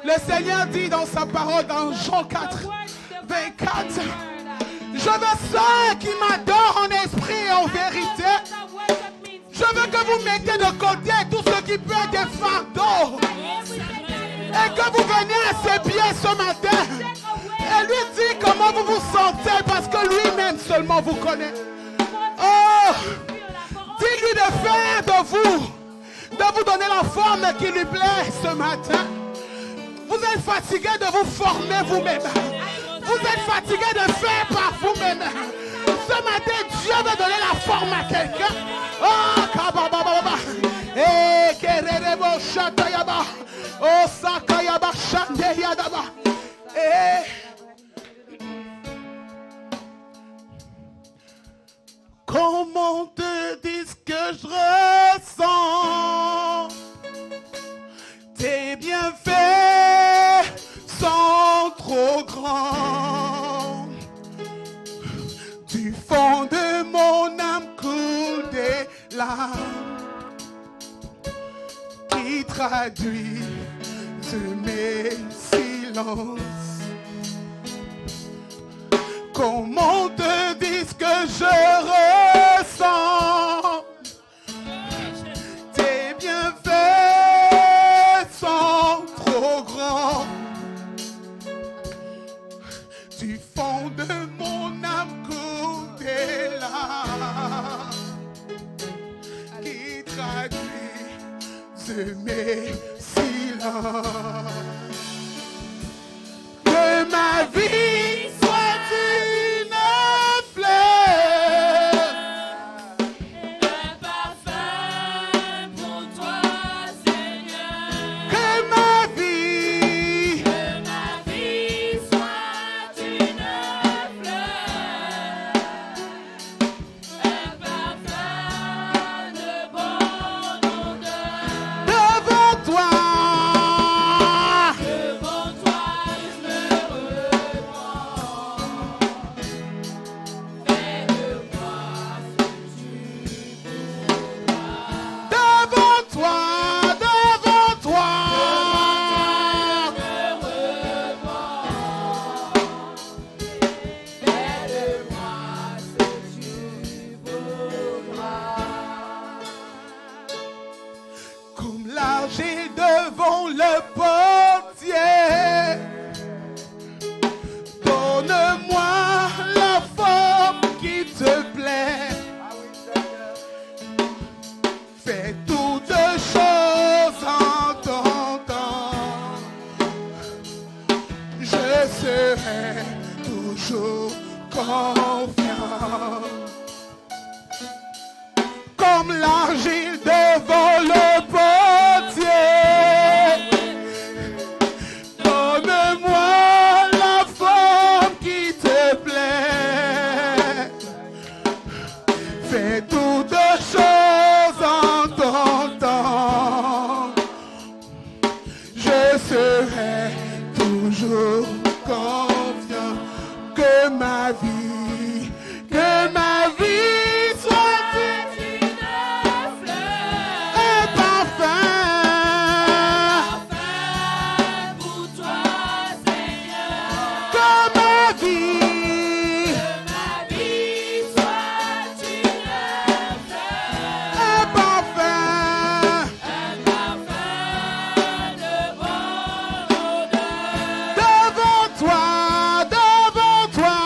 Le Seigneur dit dans sa parole dans Jean 4, 24, je veux ceux qui m'adorent en esprit et en vérité. Je veux que vous mettez de côté tout ce qui peut être des fardeaux. Et que vous veniez à ses pieds ce matin. Et lui dit comment vous vous sentez parce que lui-même seulement vous connaît. Oh, dis-lui de faire de vous donner la forme qui lui plaît ce matin. Vous êtes fatigué de vous former vous-même. Vous êtes fatigué de faire par vous-même. Ce matin, Dieu veut donner la forme à quelqu'un. Oh, kabababa. Eh, kererebo shatayaba. Oh, sakayaba shandeyadaba. Comment te dire ce que je ressens? Tes bienfaits sont trop grands. Du fond de mon âme coule des larmes qui traduisent mes silences. Comment te dire ce que je ressens? Tes bienfaits sont trop grands. Du fond de mon âme coule des larmes qui traduisent mes silences. Que ma vie soit une fleur, un parfum pour toi, Seigneur. que ma vie soit une fleur, un parfum de bonne odeur. devant toi. Devant toi, je me reprends. Fais de moi ce que tu voudras. Devant toi, devant toi. Je me reprends. Fais de moi ce que tu voudras. Comme l'argile devant le potier, donne-moi la forme qui te plaît. Fais toutes choses en ton temps. Je serai toujours confiant. Comme l'argile devant le potier, donne-moi la forme qui te plaît. Fais toutes choses en ton temps. Je serai toujours confiant que ma vie soit Une fleur, un parfum. parfum pour toi, Seigneur. Que ma vie Soit une fleur, un parfum. un parfum de bonne odeur. Devant toi, devant toi.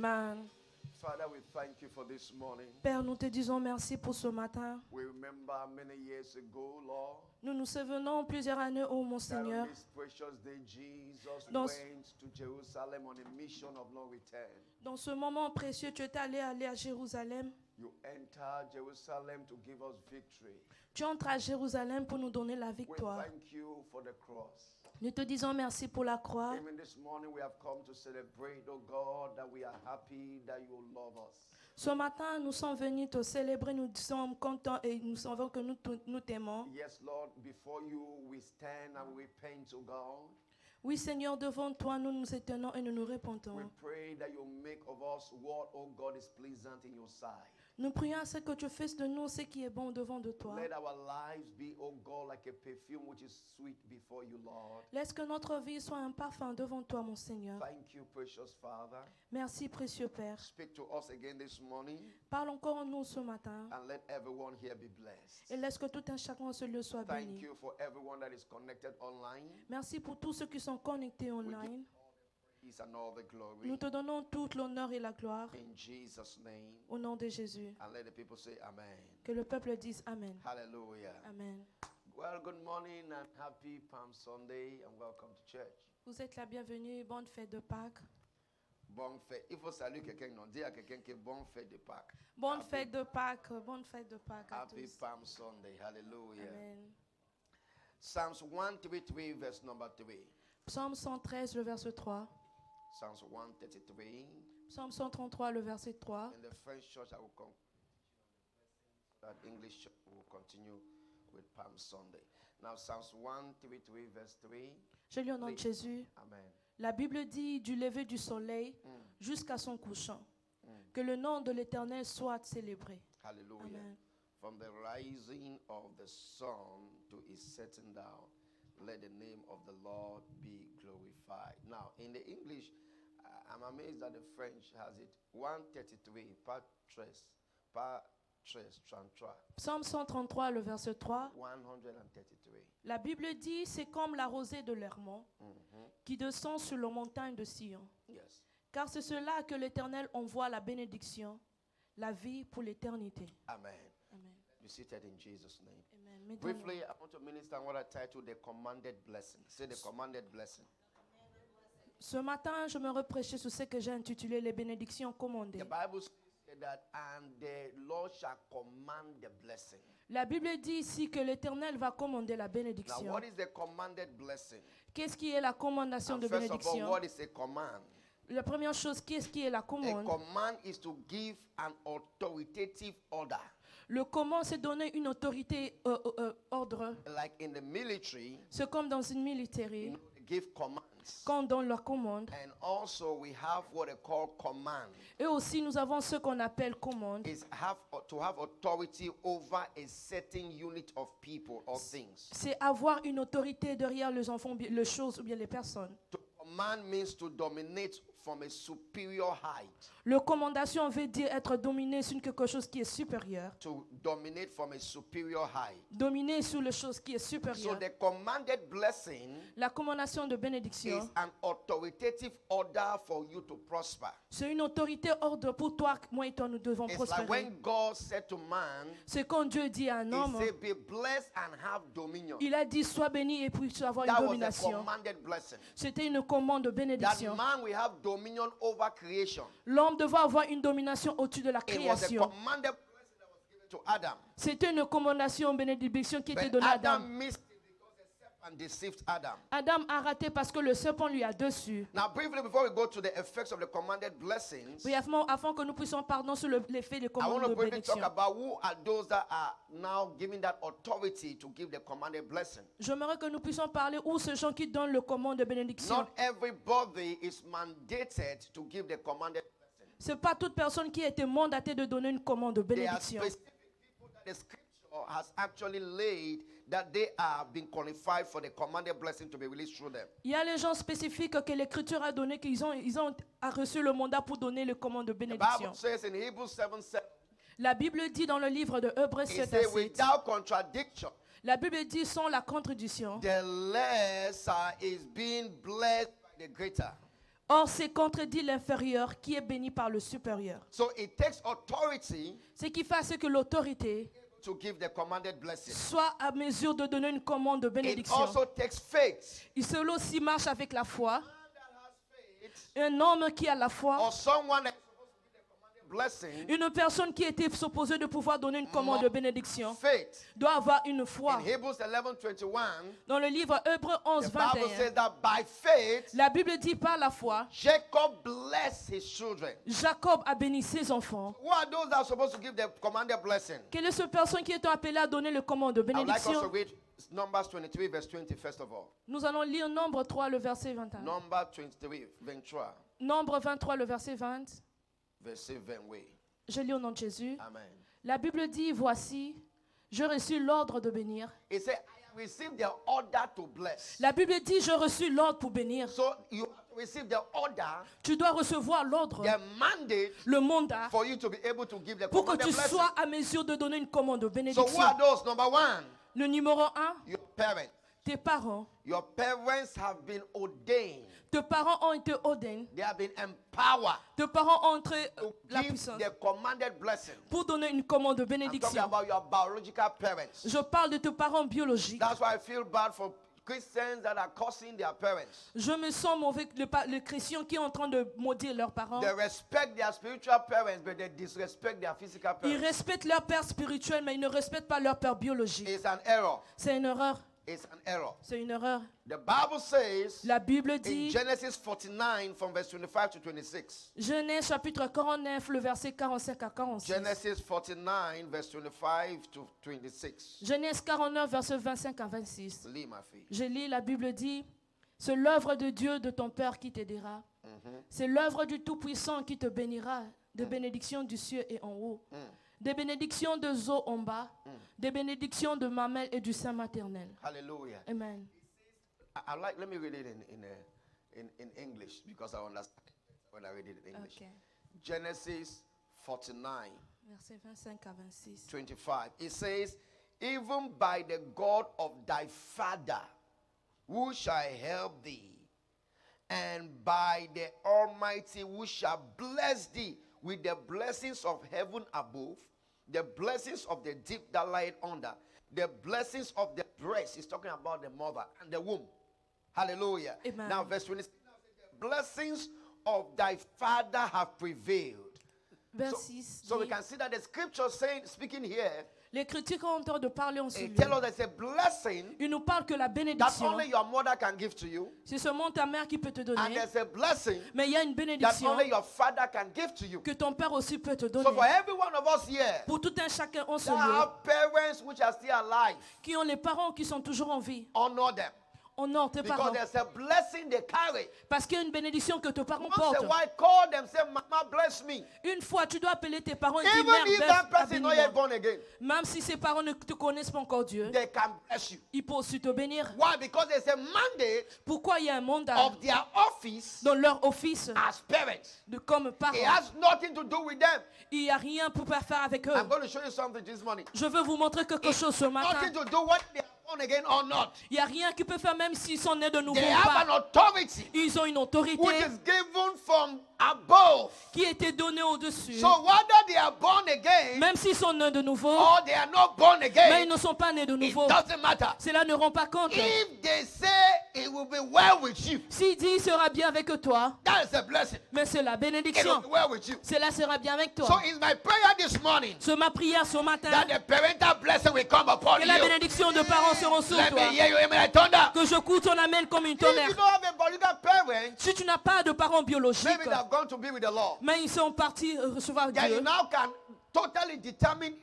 Amen. Father, we thank you for this morning. Père, nous te disons merci pour ce matin. We remember many years ago, Lord, Nous nous souvenons plusieurs années, ô mon that Seigneur, on this precious day, Jesus Dans- went to Jerusalem on a mission of no return. dans ce moment précieux, tu es allé à Jérusalem. You entered Jerusalem to give us victory. Tu entres à Jérusalem pour nous donner la We victoire. thank you for the cross. Nous te disons merci pour la croix. Even this morning, we have come to celebrate, oh God, that we are happy that you love us. Ce matin, nous sommes venus te célébrer, nous sommes contents et nous savons que nous t'aimons. Yes, Lord, before you we stand and we repent, oh God. Oui, Seigneur, devant toi, nous nous étonnons et nous nous We repentons. pray that you make of us what, oh God, is pleasant in your sight. Nous prions à ce que tu fasses de nous ce qui est bon devant de toi. Let our lives be, oh God, like a perfume which is sweet before you, Lord. Laisse que notre vie soit un parfum devant toi, mon Seigneur. Thank you, precious Father. Merci, précieux Père. Speak to us again this morning Parle encore en nous ce matin and let everyone here be blessed. et laisse que tout un chacun en ce lieu soit Thank béni. you for everyone that is connected online. Merci pour tous ceux qui sont connectés online. Peace and all the glory. Nous te donnons tout l'honneur et la gloire In Jesus' name. au nom de Jésus. And let the people say amen. Que le peuple dise Amen. Hallelujah. Amen. Well, good morning and happy Palm Sunday and welcome to church. Vous êtes la bienvenue. Bonne fête de Pâques. Bonne fête. Il faut saluer quelqu'un, non? Dire à quelqu'un que bonne fête de Pâques. Bonne Happy- fête de Pâques. Bonne fête de Pâques à Happy tous. Palm Sunday. Hallelujah. Amen. Psalms 133, verse number 3. Psaume 113, le verset 3. Psalms 133. Psaume 133, le verset 3. In the French church, I will come. That English church will continue with Palm Sunday. Now, Psalms 133, verse 3. Je lis au nom de Jésus. Amen. La Bible dit du lever du soleil jusqu'à son couchant. Que le nom de l'Éternel soit célébré. Hallelujah. Amen. From the rising of the sun to its setting down, let the name of the Lord be glorified. Now, in the English, I'm amazed that the French has it 133, par tres, 33. Psaume 133, le verset 3. 133. La Bible dit, c'est comme la rosée de l'Hermon qui descend sur la montagne de Sion. Yes. Car c'est cela que l'Éternel envoie la bénédiction, la vie pour l'éternité. Amen. Amen. Be seated in Jesus' name. Amen. Mettons-nous. Briefly, I want to minister on what I titled the commanded blessing. Say the commanded blessing. Ce matin, je me reprêchais sur ce que j'ai intitulé les bénédictions commandées. The Bible says that, and the Lord shall command the blessing. La Bible dit ici que l'Éternel va commander la Now, bénédiction. what is the commanded blessing? Qu'est-ce qui est la commandation And de first of all, bénédiction? what is a command? La première chose, qu'est-ce qui est la A commande? command is to give an authoritative order. Le commande, c'est donner une autorité, ordre. Like in the military, C'est comme dans une you militaire, know, they give commands. quand on donne leur commande. And also we have what they call command. Et aussi, nous avons ce qu'on appelle commande. Is to have authority over a certain unit of people or things. C'est avoir une autorité derrière les enfants, les choses ou bien les personnes. To command means to dominate from a superior height. Le commandation veut dire être dominé sur quelque chose qui est supérieur. To dominate from a superior height. Dominer sur les choses qui est So supérieure. the commanded blessing La commandation de bénédiction, is an authoritative order for you to prosper. c'est une autorité ordre pour toi, moi et toi, nous devons It's like prospérer. when God said to man, C'est quand Dieu dit à un He homme, said, be blessed and have dominion. il a dit, sois béni et puis tu vas avoir une That was a domination. commanded blessing. C'était une commande de That bénédiction. man will have dominion over creation. L'homme devait avoir une domination au-dessus de la It was a création. commanded blessing that was given to Adam. C'était une commandation, bénédiction qui était But donnée à Adam Adam. missed it because the serpent deceived Adam. Adam a raté parce que le serpent lui a dessus. Now, briefly, before we go to the effects of the commanded blessings, Brièvement, afin que nous puissions parler sur l'effet des I want commandes to de briefly talk bénédiction. about who are those that are now giving that authority to give the commanded blessing. J'aimerais que nous puissions parler où ces gens qui donnent le commande de bénédiction. Not everybody is mandated to give the commanded blessing. Ce n'est pas toute personne qui a été mandatée de donner une commande de There are bénédiction. specific people that the scripture has actually laid that they are being qualified for the commanded blessing to be released through them. Il y a les gens spécifiques que l'Écriture a donné, qu'ils ont reçu le mandat pour donner le commande de The bénédiction. Bible says in Hebrews 7:7, La Bible dit dans le livre de Hébreux it 7 says, à 7, without contradiction, la Bible dit sans la contradiction, the lesser is being blessed by the greater. Or, c'est contredit l'inférieur qui est béni par le supérieur. So it takes authority Ce qui fait à ce que l'autorité to give the commanded blessing. soit à mesure de donner une commande de It bénédiction. also takes faith. Cela aussi marche avec la foi. Faith, Un homme qui a la foi, or someone that is supposed to give the commanded blessing, une personne qui était supposée de pouvoir donner une commande de bénédiction, faith. doit avoir une foi. In Hebrews 11:21, Dans le livre Hébreux 11, the Bible 21, says that by faith, la Bible dit par la foi, Jacob blessed his children. Jacob a béni ses enfants. Who are those that are supposed to give the commanded blessing? Quelle est cette personne qui est appelée à donner le commande de I would like us to bénédiction? read Numbers 23, verse 20, first of all. Nous allons lire Nombre 3, le verset 21. Number 23, 23, Nombre 23, le verset 20. verse 20. Oui. Je lis au nom de Jésus. Amen. La Bible dit, voici, je reçus l'ordre de bénir. It said, I have received the order to bless. La Bible dit, je reçus l'ordre pour bénir. So you have to receive the order, Tu dois recevoir l'ordre, the mandate le mandat, for you to be able to give the pour que commanded tu blessing. sois à mesure de donner une commande de So bénédiction. who are those? Number one, Le numéro 1, your parents. tes parents. Your parents have been ordained. Tes parents ont été ordonnés. They have been empowered Tes parents ont entré to la give puissance the commanded blessing. pour donner une commande de I'm talking bénédiction. about your biological parents. Je parle de tes parents biologiques. That's why I feel bad for Christians that are cursing their parents. Je me sens mauvais, le chrétien qui est en train de maudire leurs parents. They respect their spiritual parents, but they disrespect their physical Ils parents. respectent leur père spirituel, mais ils ne respectent pas leur père biologique. It's an error. C'est une erreur. It's an error. C'est une erreur. The Bible says La Bible in dit, Genesis 49 from verse 25 to 26. Genèse chapitre 49, le verset 45 à 46. Genesis 49 verse 25 to 26. Genèse 49, verset 25 à 26. Lis, ma fille. Je lis, la Bible dit, c'est l'œuvre de Dieu de ton Père qui t'aidera. C'est l'œuvre du Tout-Puissant qui te bénira, de bénédictions du ciel et en haut, des bénédictions de eaux en bas, des bénédictions de mamelles et du sein maternel. Hallelujah. Amen. Let me read it in English because I understand when I read it in English. Ok. Genesis 49, Verset 25 à 26. 25. It says, even by the God of thy father, who shall help thee, and by the Almighty, who shall bless thee with the blessings of heaven above, the blessings of the deep that lieth under, the blessings of the breast. He's talking about the mother and the womb. Hallelujah. Amen. Now, verse 26. The blessings of thy father have prevailed. Vers 6. So we can see that the scripture speaking here, L'Écriture est en train de parler en it celui. tells us there's a blessing Il nous parle que la that bénédiction, only your mother can give to you, c'est seulement ta mère qui peut te and donner. there's a blessing Mais il y a une that bénédiction only your father can give to you. que ton père aussi peut te So for donner. every one of us here Pour tout un chacun en ce that lieu, have parents which are still alive, qui ont les parents qui sont toujours en vie, honor them. honore tes Because parents. there's a blessing they carry. Parce qu'il y a une bénédiction que tes parents Once a portent. while, call them, say, Mama, bless me. Une fois, tu dois appeler tes parents et dire, Even if Mère, that person is not yet bénis-moi. born again, Même si ses parents ne te connaissent pas encore Dieu, they can bless you. ils peuvent aussi te bénir. Why? Because there's a mandate Pourquoi il y a un mandat of their office dans leur office as parents. comme It parents? has nothing to do with them. Il n'y a rien pour faire avec eux. I'm going to show you something this morning. Je veux vous montrer quelque chose ce matin. Nothing to do whether they are born again or not. Il n'y a rien qui peut faire même s'ils sont nés de nouveau They ou have pas. an authority Ils ont une autorité which is given from above. qui a été donnée au-dessus. So whether they are born again Même s'ils sont nés de nouveau, or they are not born mais ils again, ne sont pas nés de it nouveau. doesn't matter. Cela ne rend pas compte. If they say it will be well with you, S'il dit il sera bien avec toi, that is a blessing. mais c'est la It will bénédiction. be well with you. Cela sera bien avec So toi. it's my prayer this morning C'est ma prière ce matin that the parental blessing will come upon que la you. bénédiction de parents sera sur Let toi. me hear you amen like thunder. Que je coûte ton amène comme une If you tonnerre. don't have a biological parent, Si tu n'as pas de parents biologiques, maybe they have gone to be with the Lord. mais ils sont partis recevoir Then you Dieu, now can totally depend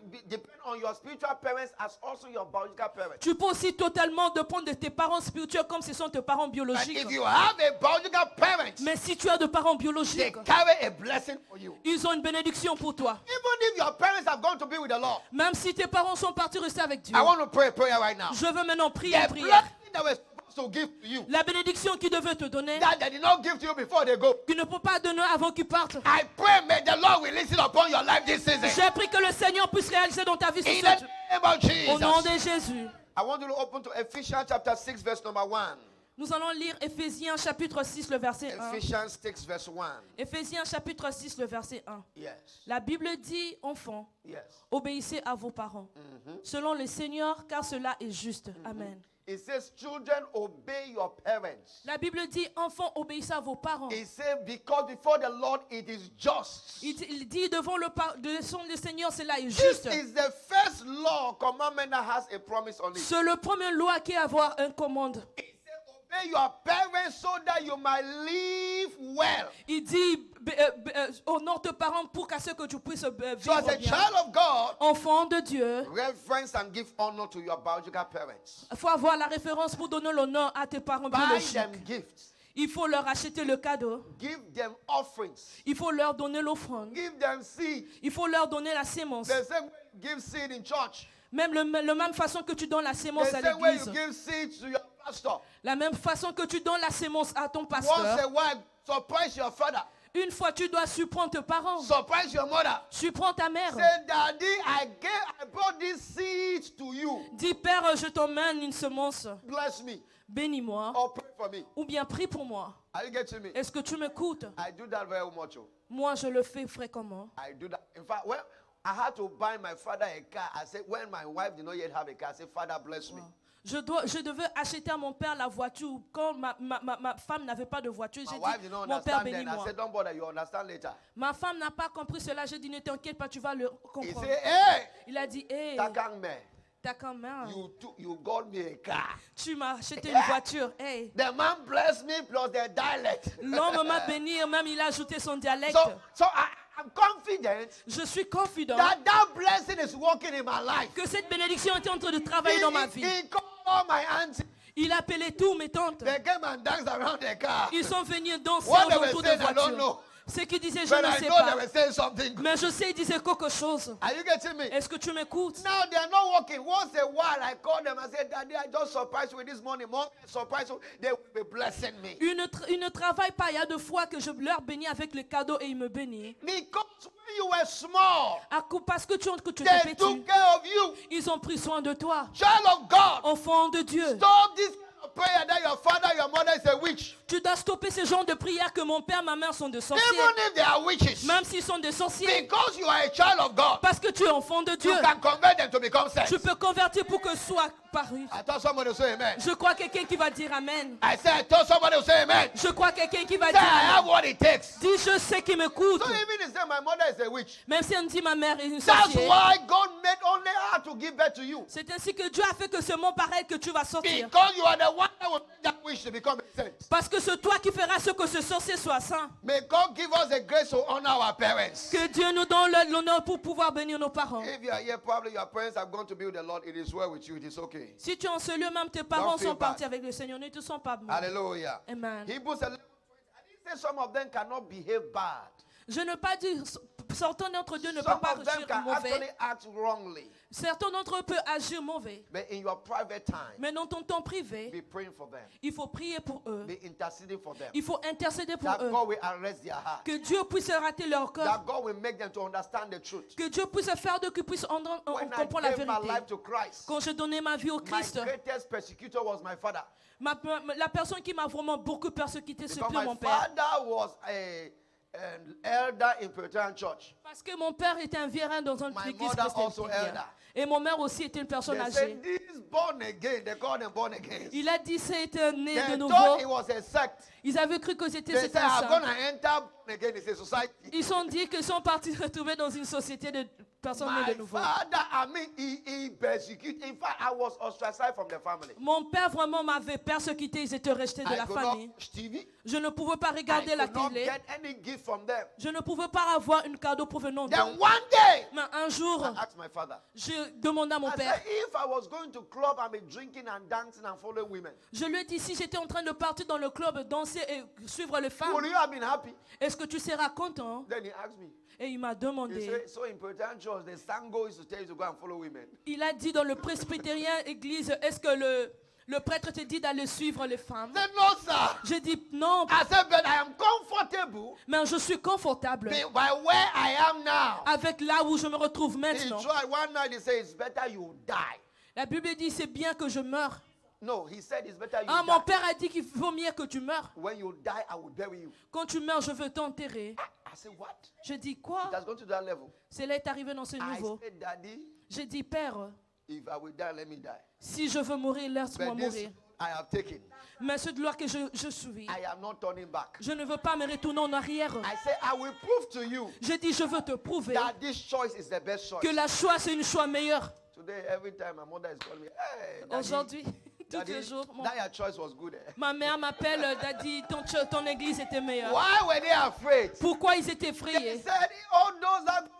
on your spiritual parents as also your biological parents. tu peux aussi totalement dépendre de tes parents spirituels comme ce sont tes parents But biologiques. if you have a biological parent, Mais si tu as de parents they biologiques, carry a blessing for you. ils ont une bénédiction pour toi. Even if your parents have gone to be with the Lord, Même si tes parents sont partis rester avec Dieu. I want to pray a prayer right now. Je veux maintenant prier The une prière. blessing that was supposed to give to you, La bénédiction qu'ils devaient te donner, that they did not give to you before they go, qu'ils ne peuvent pas donner avant qu'ils partent. I pray may the Lord release it upon your life this season. J'ai pris que le Seigneur puisse réaliser dans ta vie ce In soir. the name of Au nom Jesus. de Jésus. I want you to open to Ephesians chapter 6 verse number 1. Nous allons lire Éphésiens chapitre 6, le verset 1. Ephesians 6 verse 1. Éphésiens chapitre 6, le verset 1. Yes. La Bible dit, enfants, Yes. obéissez à vos parents, selon le Seigneur, car cela est juste. Amen. It says, children, obey your parents. La Bible dit, enfants, obéissez à vos parents. It says, because before the Lord it is just. Il dit devant le Seigneur, cela est This juste. is the first law, commandment that has a promise on it. C'est le premier loi qui est avoir un commande. It says, obey your parents so that you might live well. Il dit, honore tes parents pour qu'à ce que tu puisses So vivre as a bien. child of God, Enfant de Dieu, reverence and give honor to your biological parents. il faut avoir la référence pour donner l'honneur à tes parents Buy biologiques. them gifts. Il faut leur acheter le cadeau. Give them offerings. Il faut leur donner l'offrande. Give them seed. Il faut leur donner la sémence. The same way you give seed in church. Même la même façon que tu donnes la The sémence à same way you l'église. give seed to your pastor. La même façon que tu donnes la sémence à ton Once pasteur. a while, surprise your father. Une fois, tu dois surprendre tes parents. Surprise your mother. Surprends ta mère. Say, Daddy, I brought this seed to you. Dis, Père, je t'emmène une semence. Bless me Bénis-moi. or pray for me. Ou bien prie pour moi. Are you getting me? Est-ce que tu m'écoutes? I do that very much. Oh. Moi, je le fais fréquemment. I do that. In fact, when I had to buy my father a car, I said, when my wife did not yet have a car, I said, Father, bless me. Je devais acheter à mon père la voiture. Quand ma femme n'avait pas de voiture, My j'ai wife did dit, not mon père, understand then. I bénis-moi. said, don't bother, you understand later. Ma femme n'a pas compris cela. J'ai dit, ne t'inquiète pas, tu vas le He comprendre. said, hey, Il a dit, hé, Takangme, t'as quand même, you got me a car. tu m'as acheté une voiture. Hey. The man blessed me plus the dialect. L'homme m'a béni, même il a ajouté son dialecte. So I'm confident Je suis confident that blessing is working in my life. que cette bénédiction était en train de travailler dans ma vie. He called all my aunties. Il appelait tous mes tantes. They came and danced around the car. Ils sont venus danser What they were autour de saying, I don't voitures. know. Ce qu'ils disaient, je But ne I sais know they pas. were saying something good. Mais je sais, ils disaient quelque chose. Are you getting me? Est-ce que tu m'écoutes? Now they are not working. Once a while, I call them and say, Daddy, I just surprised you with this money. Mom, I surprised you. They will be blessing me. Ils ne travaillent pas. Il y a deux fois que je leur bénis avec le cadeau et ils me bénissent. Because when you were small, Parce que tu étais they petit, took care of you. ils ont pris soin de toi. Child of God, Enfant de Dieu, stop this kind of prayer that your father, your mother is a witch. tu dois stopper ce genre de prière que mon père, ma mère sont de sorciers. Even if they are witches. Même s'ils sont des sorciers. Because you are a child of God, Parce que tu es enfant de Dieu. you can convert them to become saints. Tu peux convertir pour que soit paru. I thought somebody would say amen. Je crois quelqu'un qui va dire Amen. I said, I thought somebody would say amen. Je crois quelqu'un qui va Say, dire I have Amen. what it takes. Dis, je sais qu'il m'écoute. So even if say my mother is a witch, Même si on dit ma mère est une that's sorcière. why God made only her to give birth to you. C'est ainsi que Dieu a fait que ce mot pareil que tu vas sortir. Because you are the one that will make that witch to become a saint. Parce que c'est toi qui feras ce que ce sorcier soit saint. May God give us the grace to honor our parents. Que Dieu nous donne l'honneur pour pouvoir bénir nos parents. If you are here, probably your parents have gone to be with the Lord. It is well with you. It is okay. Si tu es en ce lieu, même tes parents Don't feel sont partis bad. avec le Seigneur. Ne te sens pas mal. Hallelujah. Amen. Hebrews 11:20. I didn't say some of them cannot behave bad. Je ne pas dire, certains d'entre eux ne peuvent Some pas of them agir can actually mauvais. act wrongly. Certains d'entre eux peuvent agir mauvais. But in your private time, Mais dans ton temps privé, be praying for them. il faut prier pour eux. Be interceding for them. Il faut intercéder pour That eux. God will arrest their heart. Que Dieu puisse rater leur cœur. That God will make them to understand the truth. Que Dieu puisse faire d'eux qu'ils puissent When I comprendre la gave my life vérité. to Christ, Quand je donnais ma vie au my Christ, greatest persecutor was my father. la personne qui m'a vraiment beaucoup persécuté, c'est Because plus my mon père. father was an elder in Presbyterian Church. Parce que mon père était un vierain dans une My église mother also presbytérienne. elder. Et mon mère aussi était une personne They âgée. said, this born again, they call them born again. Il a dit c'était né de They nouveau. thought it was a sect. Ils avaient cru que c'était They said, un I'm saint. going to enter born again. It's a society. Ils sont dit qu'ils sont partis se retrouver dans une société de personnes nées My de nouveau. father, I mean, he persecuted. In fact, I was ostracized from the family. Mon père vraiment m'avait persécuté, ils étaient rejetés de I la could not famille. watch TV. Je ne pouvais pas I regarder la could not télé. get any gift from them. Je ne pouvais pas avoir une cadeau provenant d'eux. Then one day, Mais un jour, I asked my father. je demandais à mon I père. said, if I was going to club and be drinking and dancing and following women, Je lui ai dit, si j'étais en train de partir dans le club, danser et suivre les femmes, would you have been happy? est-ce que tu seras content? Then he asked me. Et il m'a He demandé. said, so in Presbyterian church, the sango is to tell you to go and follow women. Il a dit dans le presbytérien église, est-ce que le prêtre te dit d'aller suivre les femmes? I said, no, sir. J'ai dit non, I said, but I am comfortable mais je suis confortable by where I am now. avec là où je me retrouve He maintenant. tried one night, he said, it's better you die La Bible dit, c'est bien que je meure No, he said it's better you Ah, mon die. père a dit qu'il vaut mieux que tu meurs. When you die, I will bury you. Quand tu meurs, je veux t'enterrer. I said, what? Je dis quoi? It has gone to that level. Cela est arrivé dans ce I niveau. said, Daddy, J'ai dit, Père, if I will die, let me die. si je veux mourir, laisse-moi But this mourir. I have taken. Mais cette loi que je suis, I am not turning back. je ne veux pas me retourner en arrière. I say, I will prove to you Je dis, je veux te prouver that this choice is the best choice. que la choix, c'est une choix meilleure. Today, every time my mother is calling me, hey, Daddy, Aujourd'hui, tous Daddy, les jours, that your choice was good. Eh? ma mère m'appelle, Daddy, ton église était meilleure. Why were they afraid? Pourquoi ils étaient They effrayés? said, oh, those that go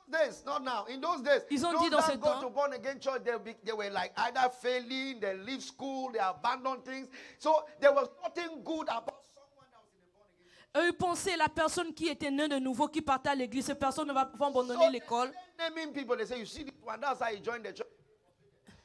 in those days, not now. In those days, Ils ont those dit dans that ce go temps- to born again church, they were like either failing, they leave school, they abandon things. So there was nothing good about someone that was in the born again. Eux pensaient la personne qui était née de nouveau, qui partait à l'église, cette personne ne va pas abandonner l'école. Naming people, they say, you see this one, that's how you join the church.